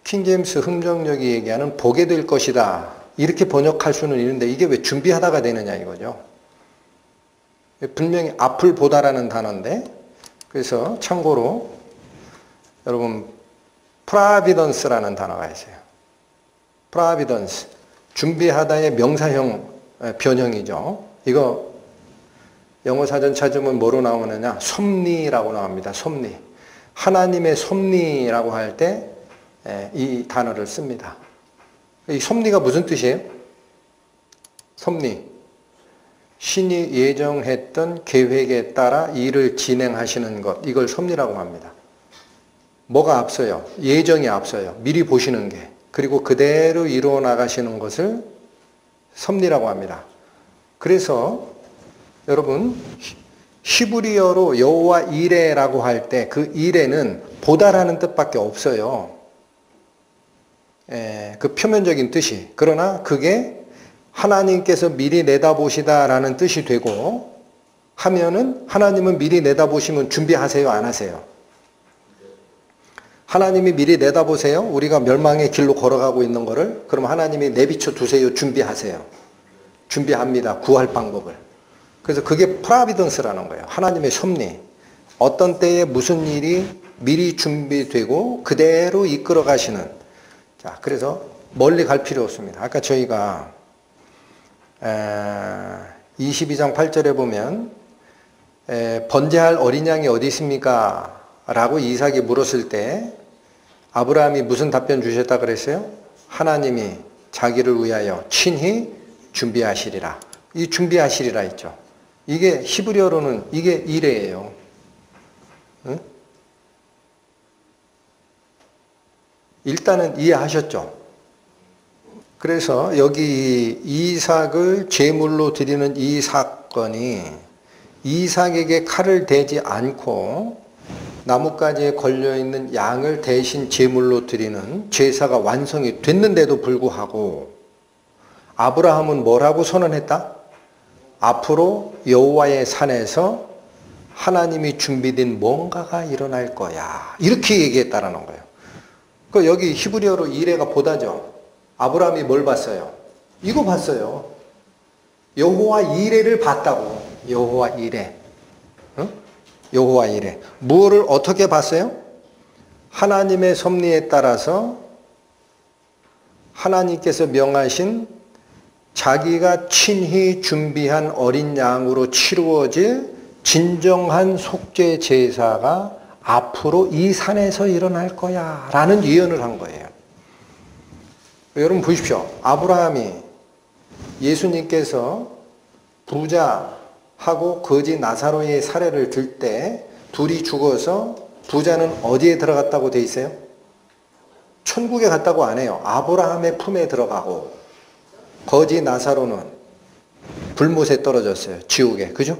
킹제임스 흥정역이 얘기하는 보게 될 것이다. 이렇게 번역할 수는 있는데 이게 왜 준비하다가 되느냐 이거죠. 분명히 앞을 보다라는 단어인데 그래서 참고로 여러분 providence라는 단어가 있어요. providence 준비하다의 명사형 변형이죠. 이거 영어 사전 찾으면 뭐로 나오느냐? 섭리라고 나옵니다. 섭리. 하나님의 섭리라고 할 때 이 단어를 씁니다. 이 섭리가 무슨 뜻이에요? 섭리. 신이 예정했던 계획에 따라 일을 진행하시는 것. 이걸 섭리라고 합니다. 뭐가 앞서요? 예정이 앞서요. 미리 보시는 게. 그리고 그대로 이루어 나가시는 것을 섭리라고 합니다. 그래서 여러분 히브리어로 여호와 이레라고 할 때 그 이레는 보다라는 뜻밖에 없어요. 그 표면적인 뜻이. 그러나 그게 하나님께서 미리 내다보시다라는 뜻이 되고 하면은 하나님은 미리 내다보시면 준비하세요, 안 하세요? 하나님이 미리 내다보세요. 우리가 멸망의 길로 걸어가고 있는 거를. 그럼 하나님이 내비쳐 두세요. 준비하세요. 준비합니다. 구할 방법을. 그래서 그게 프라비던스라는 거예요. 하나님의 섭리. 어떤 때에 무슨 일이 미리 준비되고 그대로 이끌어 가시는. 자, 그래서 멀리 갈 필요 없습니다. 아까 저희가 22장 8절에 보면 번제할 어린 양이 어디 있습니까? 라고 이삭이 물었을 때 아브라함이 무슨 답변 주셨다 그랬어요? 하나님이 자기를 위하여 친히 준비하시리라. 이 준비하시리라 있죠. 이게 히브리어로는 이게 이레예요. 응? 일단은 이해하셨죠? 그래서 여기 이삭을 제물로 드리는 이 사건이 이삭에게 칼을 대지 않고 나뭇가지에 걸려있는 양을 대신 제물로 드리는 제사가 완성이 됐는데도 불구하고 아브라함은 뭐라고 선언했다? 앞으로 여호와의 산에서 하나님이 준비된 뭔가가 일어날 거야. 이렇게 얘기했다라는 거예요. 그 여기 히브리어로 이레가 보다죠. 아브라함이 뭘 봤어요? 이거 봤어요. 여호와 이레를 봤다고. 여호와 이레. 응? 여호와 이레. 무엇을 어떻게 봤어요? 하나님의 섭리에 따라서 하나님께서 명하신 자기가 친히 준비한 어린 양으로 치루어질 진정한 속죄 제사가 앞으로 이 산에서 일어날 거야 라는 예언을 한 거예요. 여러분 보십시오. 아브라함이 예수님께서 부자하고 거지 나사로의 사례를 들 때 둘이 죽어서 부자는 어디에 들어갔다고 돼 있어요? 천국에 갔다고 안 해요. 아브라함의 품에 들어가고 거지 나사로는 불못에 떨어졌어요. 지옥에. 그죠?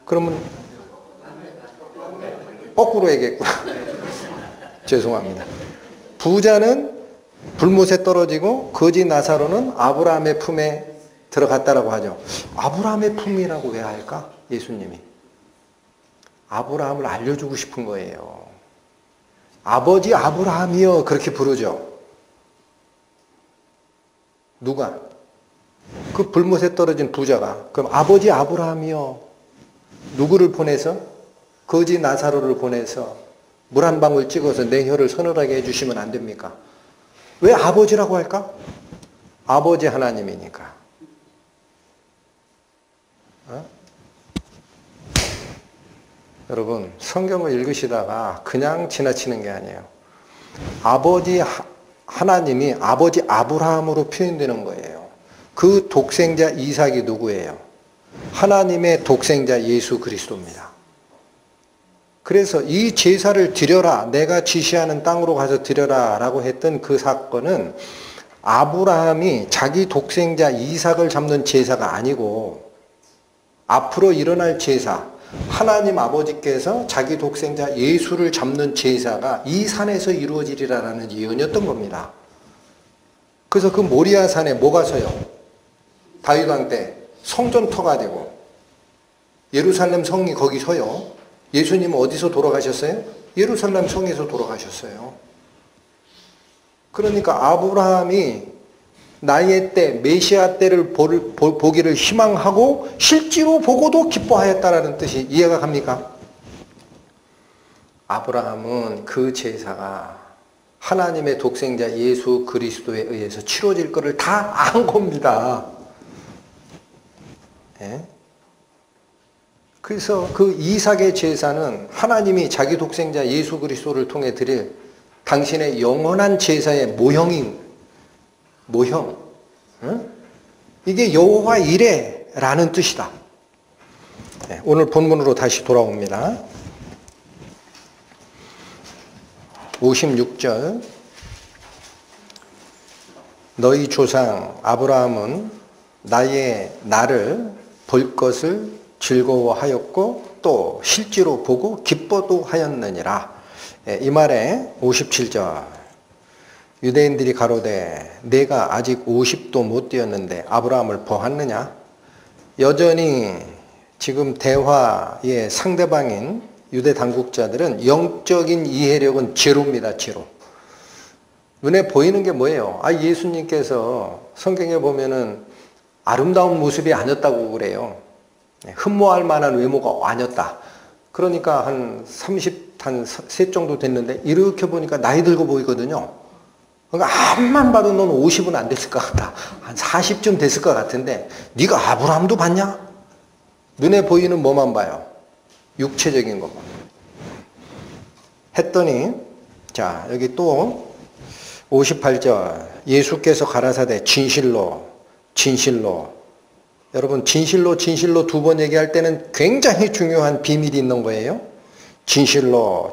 그러면 거꾸로 얘기했구나. 죄송합니다. 부자는 불못에 떨어지고 거지 나사로는 아브라함의 품에 들어갔다라고 하죠. 아브라함의 품이라고 왜 할까? 예수님이. 아브라함을 알려주고 싶은 거예요. 아버지 아브라함이여 그렇게 부르죠. 누가? 그 불못에 떨어진 부자가. 그럼 아버지 아브라함이여 누구를 보내서? 거지 나사로를 보내서 물 한 방울 찍어서 내 혀를 서늘하게 해주시면 안 됩니까? 왜 아버지라고 할까? 아버지 하나님이니까. 어? 여러분 성경을 읽으시다가 그냥 지나치는 게 아니에요. 아버지 하나님이 아버지 아브라함으로 표현되는 거예요. 그 독생자 이삭이 누구예요? 하나님의 독생자 예수 그리스도입니다. 그래서 이 제사를 드려라, 내가 지시하는 땅으로 가서 드려라 라고 했던 그 사건은 아브라함이 자기 독생자 이삭을 잡는 제사가 아니고 앞으로 일어날 제사, 하나님 아버지께서 자기 독생자 예수를 잡는 제사가 이 산에서 이루어지리라는 예언이었던 겁니다. 그래서 그 모리아 산에 뭐가 서요? 다윗 왕 때 성전터가 되고 예루살렘 성이 거기 서요. 예수님은 어디서 돌아가셨어요? 예루살렘 성에서 돌아가셨어요. 그러니까 아브라함이 나의 때, 메시아 때를 보기를 희망하고 실제로 보고도 기뻐하였다라는 뜻이 이해가 갑니까? 아브라함은 그 제사가 하나님의 독생자 예수 그리스도에 의해서 치러질 것을 다 안 겁니다. 예? 그래서 그 이삭의 제사는 하나님이 자기 독생자 예수 그리스도를 통해 드릴 당신의 영원한 제사의 모형. 응? 이게 여호와 이레라는 뜻이다. 네, 오늘 본문으로 다시 돌아옵니다. 56절. 너희 조상 아브라함은 나를 볼 것을 즐거워하였고 또 실제로 보고 기뻐도 하였느니라. 이 말에 57절. 유대인들이 가로되 내가 아직 50도 못 되었는데 아브라함을 보았느냐? 여전히 지금 대화의 상대방인 유대 당국자들은 영적인 이해력은 제로입니다. 제로. 눈에 보이는 게 뭐예요? 예수님께서 성경에 보면은 아름다운 모습이 아니었다고 그래요. 흠모할 만한 외모가 아니었다. 그러니까 한 30셋 정도 됐는데 이렇게 보니까 나이 들고 보이거든요. 그러니까 앞만 봐도 넌 50은 안 됐을 것 같다. 한 40쯤 됐을 것 같은데 네가 아브라함도 봤냐? 눈에 보이는 뭐만 봐요? 육체적인 것만. 했더니 자 여기 또 58절 예수께서 가라사대 진실로 여러분 진실로 두 번 얘기할 때는 굉장히 중요한 비밀이 있는 거예요. 진실로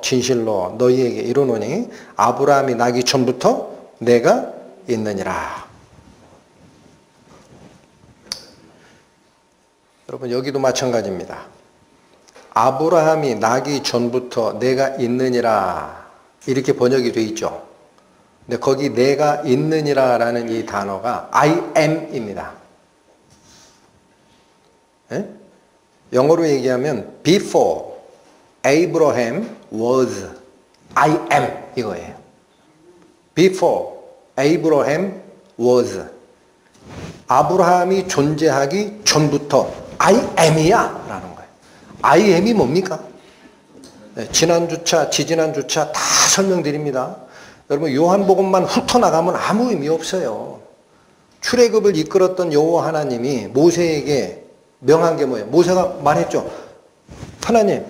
너희에게 이르노니 아브라함이 나기 전부터 내가 있느니라. 여러분 여기도 마찬가지입니다. 아브라함이 나기 전부터 내가 있느니라 이렇게 번역이 돼 있죠. 근데 거기 내가 있느니라 라는 이 단어가 I am입니다. 예? 영어로 얘기하면 before Abraham was I am 이거예요. Before Abraham was 아브라함이 존재하기 전부터 I am이야 라는 거예요. I am이 뭡니까? 네, 지난주차 지지난주차 다 설명드립니다. 여러분 요한복음만 훑어나가면 아무 의미 없어요. 출애굽을 이끌었던 여호와 하나님이 모세에게 명한 게 뭐예요? 모세가 말했죠. 하나님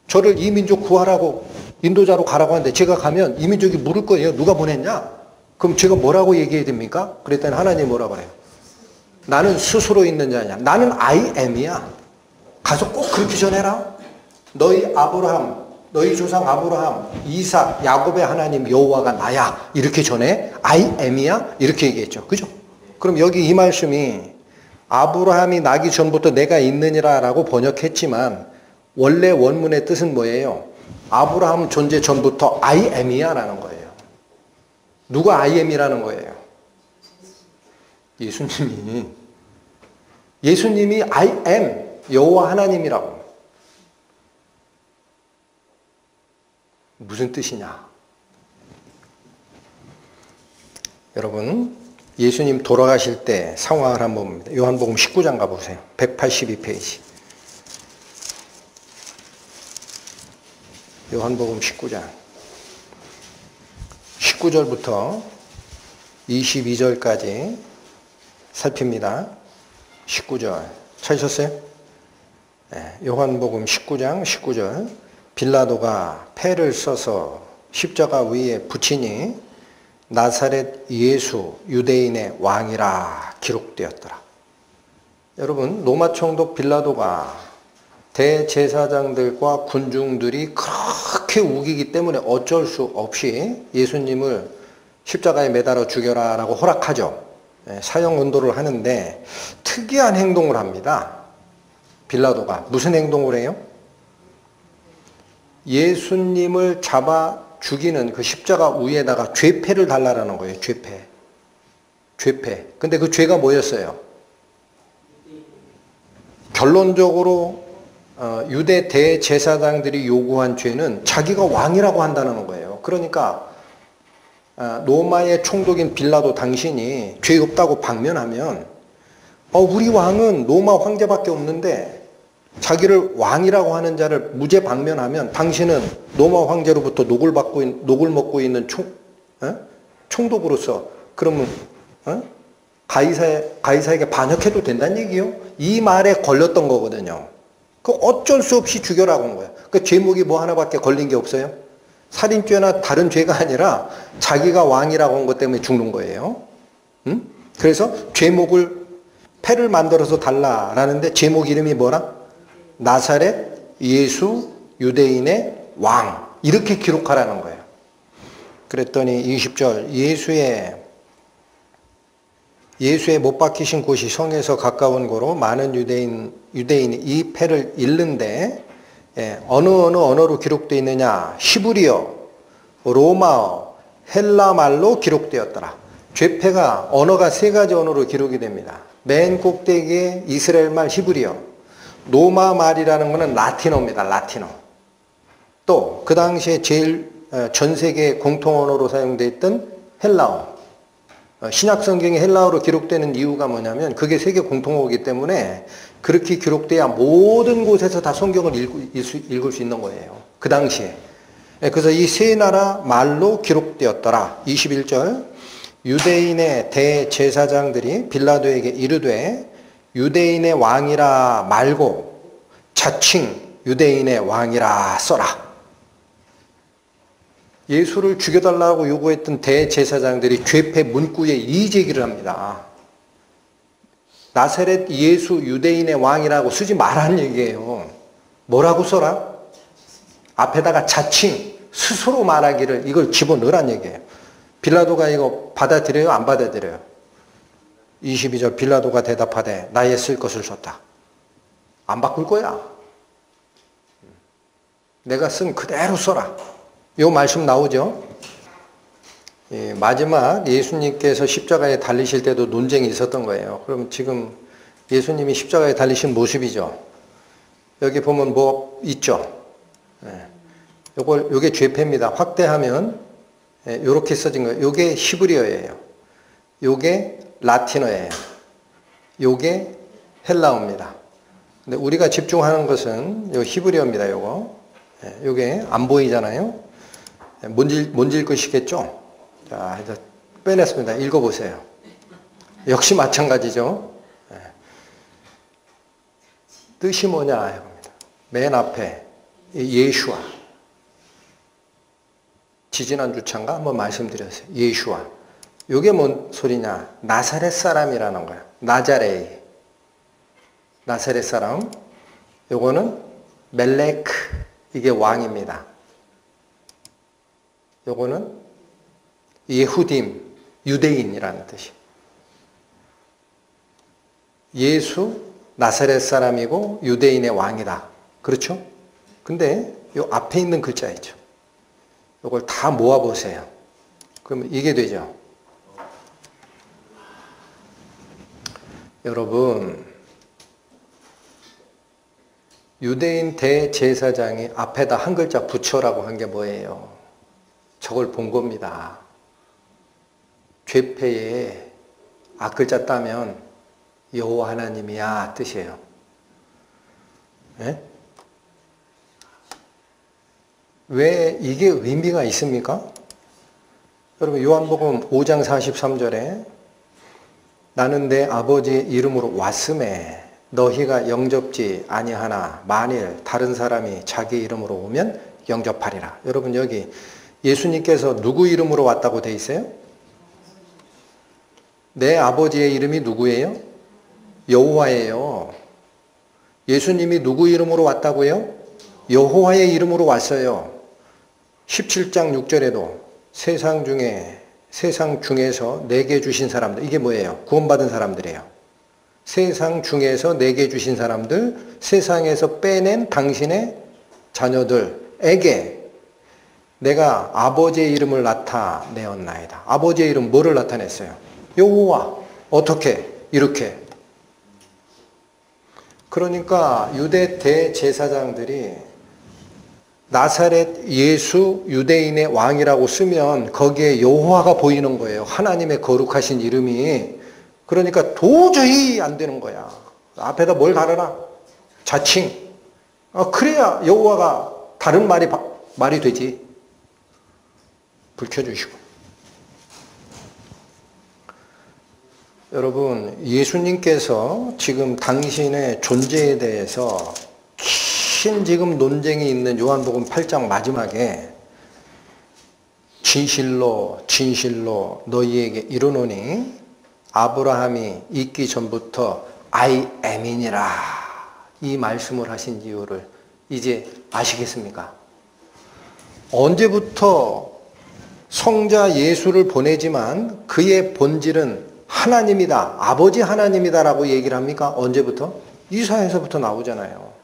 저를 이 민족 구하라고 인도자로 가라고 하는데 제가 가면 이 민족이 물을 거예요. 누가 보냈냐? 그럼 제가 뭐라고 얘기해야 됩니까? 그랬더니 하나님이 뭐라고 그래요? 나는 스스로 있는 자냐. 나는 I am이야. 가서 꼭 그렇게 전해라. 너희 아브라함, 너희 조상 아브라함, 이삭, 야곱의 하나님 여호와가 나야. 이렇게 전해. I am이야. 이렇게 얘기했죠. 그죠? 그럼 여기 이 말씀이 아브라함이 나기 전부터 내가 있느니라 라고 번역했지만 원래 원문의 뜻은 뭐예요? 아브라함 존재 전부터 I am이야 라는 거예요. 누가 I am이라는 거예요? 예수님이 I am 여호와 하나님이라고. 무슨 뜻이냐? 여러분 예수님 돌아가실 때 상황을 한번 봅니다. 요한복음 19장 가보세요. 182페이지. 요한복음 19장 19절부터 22절까지 살핍니다. 19절 찾으셨어요? 네, 요한복음 19장 19절 빌라도가 패를 써서 십자가 위에 붙이니 나사렛 예수 유대인의 왕이라 기록되었더라. 여러분 로마 총독 빌라도가 대제사장들과 군중들이 그렇게 우기기 때문에 어쩔 수 없이 예수님을 십자가에 매달아 죽여라 라고 허락하죠. 사형 언도를 하는데 특이한 행동을 합니다. 빌라도가 무슨 행동을 해요? 예수님을 잡아 죽이는 그 십자가 위에다가 죄패를 달라라는 거예요. 죄패. 근데 그 죄가 뭐였어요? 결론적으로 유대 대제사장들이 요구한 죄는 자기가 왕이라고 한다는 거예요. 그러니까 로마의 총독인 빌라도 당신이 죄 없다고 방면하면 우리 왕은 로마 황제밖에 없는데 자기를 왕이라고 하는 자를 무죄 방면하면 당신은 로마 황제로부터 녹을 먹고 있는 총독으로서 그러면 가이사에게 반역해도 된다는 얘기요? 이 말에 걸렸던 거거든요. 그 어쩔 수 없이 죽여라고 한 거예요. 그 죄목이 뭐 하나밖에 걸린 게 없어요. 살인죄나 다른 죄가 아니라 자기가 왕이라고 한 것 때문에 죽는 거예요. 그래서 죄목을 패를 만들어서 달라라는데 제목 이름이 뭐라? 나사렛 예수 유대인의 왕 이렇게 기록하라는 거예요. 그랬더니 20절 예수의 못 박히신 곳이 성에서 가까운 거로 많은 유대인이 이 패를 읽는데 어느 언어로 기록되어 있느냐? 히브리어, 로마어, 헬라 말로 기록되었더라. 죄패가 언어가 세 가지 언어로 기록이 됩니다. 맨 꼭대기에 이스라엘 말 히브리어, 로마 말이라는 것은 라틴어입니다. 라틴어. 또 그 당시에 제일 전 세계 공통 언어로 사용되어 있던 헬라어. 신약 성경이 헬라어로 기록되는 이유가 뭐냐면 그게 세계 공통어이기 때문에 그렇게 기록돼야 모든 곳에서 다 성경을 읽을 수 있는 거예요. 그 당시에. 그래서 이 세 나라 말로 기록되었더라. 21절 유대인의 대제사장들이 빌라도에게 이르되 유대인의 왕이라 말고 자칭 유대인의 왕이라 써라. 예수를 죽여달라고 요구했던 대제사장들이 죄패 문구에 이의 제기를 합니다. 나사렛 예수 유대인의 왕이라고 쓰지 말라는 얘기예요. 뭐라고 써라? 앞에다가 자칭 스스로 말하기를 이걸 집어넣으란 얘기예요. 빌라도가 이거 받아들여요? 안 받아들여요? 22절 빌라도가 대답하되 나의 쓸 것을 썼다. 안 바꿀 거야. 내가 쓴 그대로 써라. 요 말씀 나오죠? 마지막 예수님께서 십자가에 달리실 때도 논쟁이 있었던 거예요. 그럼 지금 예수님이 십자가에 달리신 모습이죠. 여기 보면 뭐 있죠. 요게 죄패입니다. 확대하면 요렇게 써진 거예요. 요게 히브리어예요. 요게 라틴어예요. 요게 헬라어입니다. 근데 우리가 집중하는 것은 요 히브리어입니다. 요게 안 보이잖아요. 뭔지 읽으시겠죠? 자, 이제 빼냈습니다. 읽어보세요. 역시 마찬가지죠. 뜻이 뭐냐 이겁니다. 맨 앞에 예슈아. 지지난주 차인가 한번 말씀드렸어요. 예슈아. 요게 뭔 소리냐? 나사렛 사람이라는 거야. 나자레이. 나사렛 사람. 요거는 멜레크. 이게 왕입니다. 요거는 예후딤. 유대인이라는 뜻이에요. 예수 나사렛 사람이고 유대인의 왕이다. 그렇죠? 근데 요 앞에 있는 글자 있죠. 요걸 다 모아보세요. 그러면 이게 되죠. 여러분, 유대인 대제사장이 앞에다 한 글자 붙여라고 한 게 뭐예요? 저걸 본 겁니다. 죄패에 앞글자 따면 여호와 하나님이야 뜻이에요. 예? 왜 이게 의미가 있습니까? 여러분 요한복음 5장 43절에 나는 내 아버지의 이름으로 왔음에 너희가 영접지 아니하나 만일 다른 사람이 자기 이름으로 오면 영접하리라. 여러분 여기 예수님께서 누구 이름으로 왔다고 돼 있어요? 내 아버지의 이름이 누구예요? 여호와예요. 예수님이 누구 이름으로 왔다고요? 여호와의 이름으로 왔어요. 17장 6절에도 세상 중에서 내게 주신 사람들, 이게 뭐예요? 구원받은 사람들이에요. 세상 중에서 내게 주신 사람들, 세상에서 빼낸 당신의 자녀들에게 내가 아버지의 이름을 나타내었나이다. 아버지의 이름 뭐를 나타냈어요? 여호와. 어떻게? 이렇게. 그러니까 유대 대제사장들이 나사렛 예수 유대인의 왕이라고 쓰면 거기에 여호와가 보이는 거예요. 하나님의 거룩하신 이름이. 그러니까 도저히 안 되는 거야. 앞에다 뭘 달아라? 자칭. 그래야 여호와가 다른 말이 되지. 불 켜주시고. 여러분, 예수님께서 지금 당신의 존재에 대해서 긴 지금 논쟁이 있는 요한복음 8장 마지막에 진실로 너희에게 이르노니 아브라함이 있기 전부터 I am이니라 이 말씀을 하신 이유를 이제 아시겠습니까? 언제부터 성자 예수를 보내지만 그의 본질은 하나님이다, 아버지 하나님이다라고 얘기를 합니까? 언제부터? 이사야서부터 나오잖아요.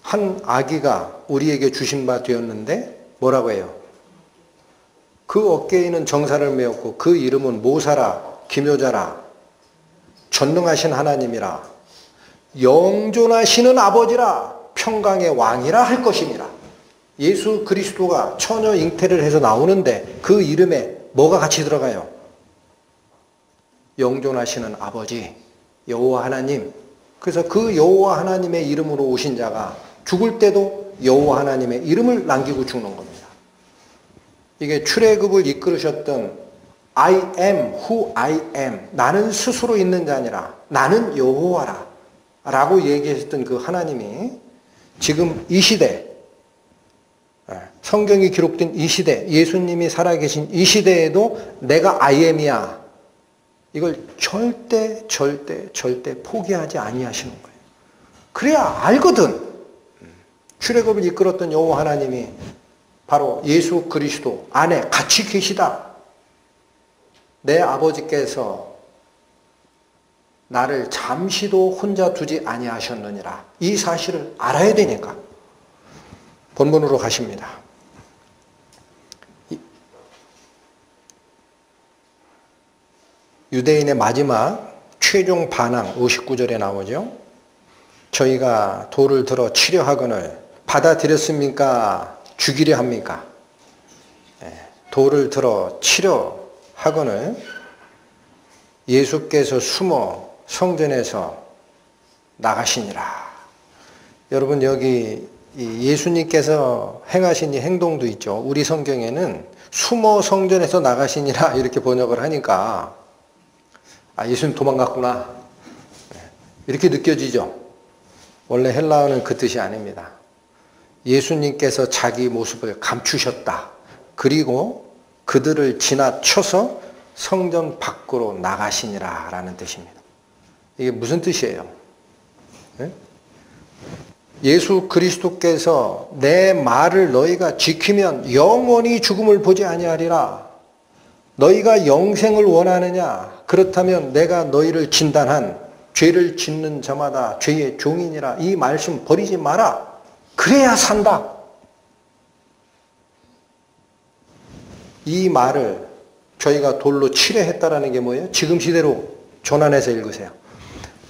한 아기가 우리에게 주신 바 되었는데 뭐라고 해요? 그 어깨에는 정사를 메었고 그 이름은 모사라, 기묘자라, 전능하신 하나님이라, 영존하시는 아버지라, 평강의 왕이라 할 것이니라. 예수 그리스도가 처녀 잉태를 해서 나오는데 그 이름에 뭐가 같이 들어가요? 영존하시는 아버지, 여호와 하나님. 그래서 그 여호와 하나님의 이름으로 오신 자가 죽을 때도 여호와 하나님의 이름을 남기고 죽는 겁니다. 이게 출애굽을 이끌으셨던 I am who I am. 나는 스스로 있는 자 아니라 나는 여호와라 라고 얘기했던 그 하나님이 지금 이 시대, 성경이 기록된 이 시대, 예수님이 살아계신 이 시대에도 내가 I am이야. 이걸 절대 포기하지 아니하시는 거예요. 그래야 알거든. 출애굽을 이끌었던 여호와 하나님이 바로 예수 그리스도 안에 같이 계시다. 내 아버지께서 나를 잠시도 혼자 두지 아니하셨느니라. 이 사실을 알아야 되니까. 본문으로 가십니다. 유대인의 마지막 최종 반항 59절에 나오죠. 저희가 돌을 들어 치려 하거늘 받아들였습니까? 죽이려 합니까? 돌을 들어 치려 하거늘 예수께서 숨어 성전에서 나가시니라. 여러분, 여기 예수님께서 행하신 이 행동도 있죠. 우리 성경에는 숨어 성전에서 나가시니라 이렇게 번역을 하니까 예수님 도망갔구나 이렇게 느껴지죠. 원래 헬라어는 그 뜻이 아닙니다. 예수님께서 자기 모습을 감추셨다. 그리고 그들을 지나쳐서 성전 밖으로 나가시니라 라는 뜻입니다. 이게 무슨 뜻이에요? 예수 그리스도께서 내 말을 너희가 지키면 영원히 죽음을 보지 아니하리라. 너희가 영생을 원하느냐? 그렇다면 내가 너희를 진단한 죄를 짓는 자마다 죄의 종이니라. 이 말씀 버리지 마라. 그래야 산다. 이 말을 저희가 돌로 치려 했다라는 게 뭐예요? 지금 시대로 전환해서 읽으세요.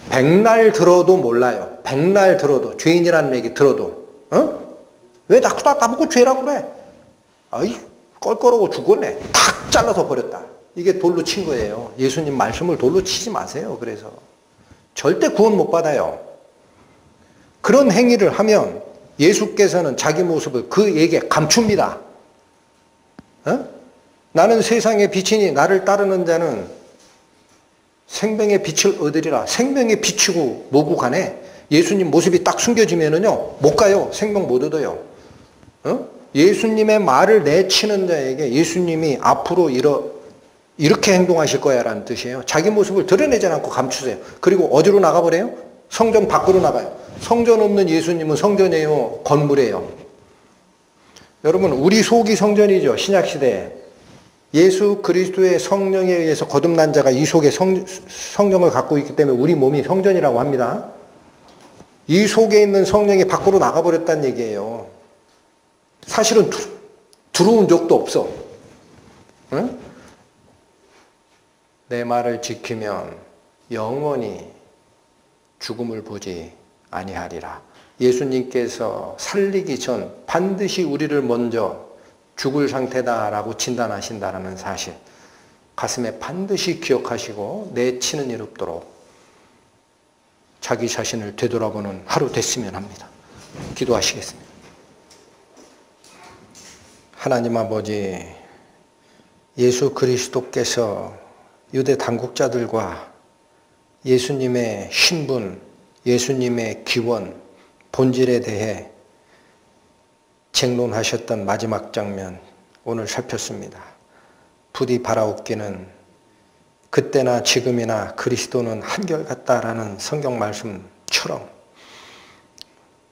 백날 들어도 몰라요. 백날 들어도, 죄인이라는 얘기 들어도, 왜 자꾸 나보고 죄라고 그래? 아이, 껄껄하고 죽었네. 탁 잘라서 버렸다. 이게 돌로 친 거예요. 예수님 말씀을 돌로 치지 마세요. 그래서 절대 구원 못 받아요. 그런 행위를 하면 예수께서는 자기 모습을 그에게 감춥니다. 나는 세상의 빛이니 나를 따르는 자는 생명의 빛을 얻으리라. 생명의 빛이고 뭐고 간에 예수님 모습이 딱 숨겨지면은요 못 가요. 생명 못 얻어요. 예수님의 말을 내치는 자에게 예수님이 앞으로 이렇게 행동하실 거야 라는 뜻이에요. 자기 모습을 드러내지 않고 감추세요. 그리고 어디로 나가버려요? 성전 밖으로 나가요. 성전 없는 예수님은 성전이에요? 건물이에요? 여러분, 우리 속이 성전이죠. 신약시대에. 예수 그리스도의 성령에 의해서 거듭난 자가 이 속에 성령을 갖고 있기 때문에 우리 몸이 성전이라고 합니다. 이 속에 있는 성령이 밖으로 나가버렸다는 얘기예요. 사실은 들어온 적도 없어. 응? 내 말을 지키면 영원히 죽음을 보지 아니하리라. 예수님께서 살리기 전 반드시 우리를 먼저 죽을 상태다라고 진단하신다는 사실, 가슴에 반드시 기억하시고 내치는 일 없도록 자기 자신을 되돌아보는 하루 됐으면 합니다. 기도하시겠습니다. 하나님 아버지, 예수 그리스도께서 유대 당국자들과 예수님의 신분, 예수님의 기원, 본질에 대해 쟁론하셨던 마지막 장면 오늘 살폈습니다. 부디 바라옵기는 그때나 지금이나 그리스도는 한결같다라는 성경 말씀처럼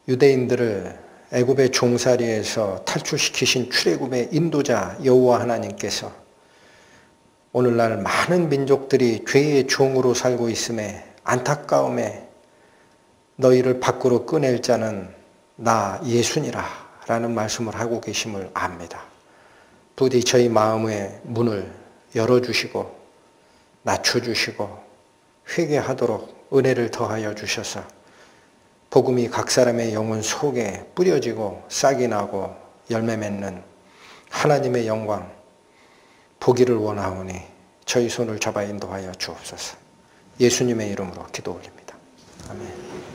유대인들을 애굽의 종살이에서 탈출시키신 출애굽의 인도자 여호와 하나님께서 오늘날 많은 민족들이 죄의 종으로 살고 있음에 안타까움에 너희를 밖으로 꺼낼 자는 나 예수니라 라는 말씀을 하고 계심을 압니다. 부디 저희 마음의 문을 열어주시고 낮춰주시고 회개하도록 은혜를 더하여 주셔서 복음이 각 사람의 영혼 속에 뿌려지고 싹이 나고 열매 맺는 하나님의 영광 보기를 원하오니 저희 손을 잡아 인도하여 주옵소서. 예수님의 이름으로 기도 올립니다. 아멘.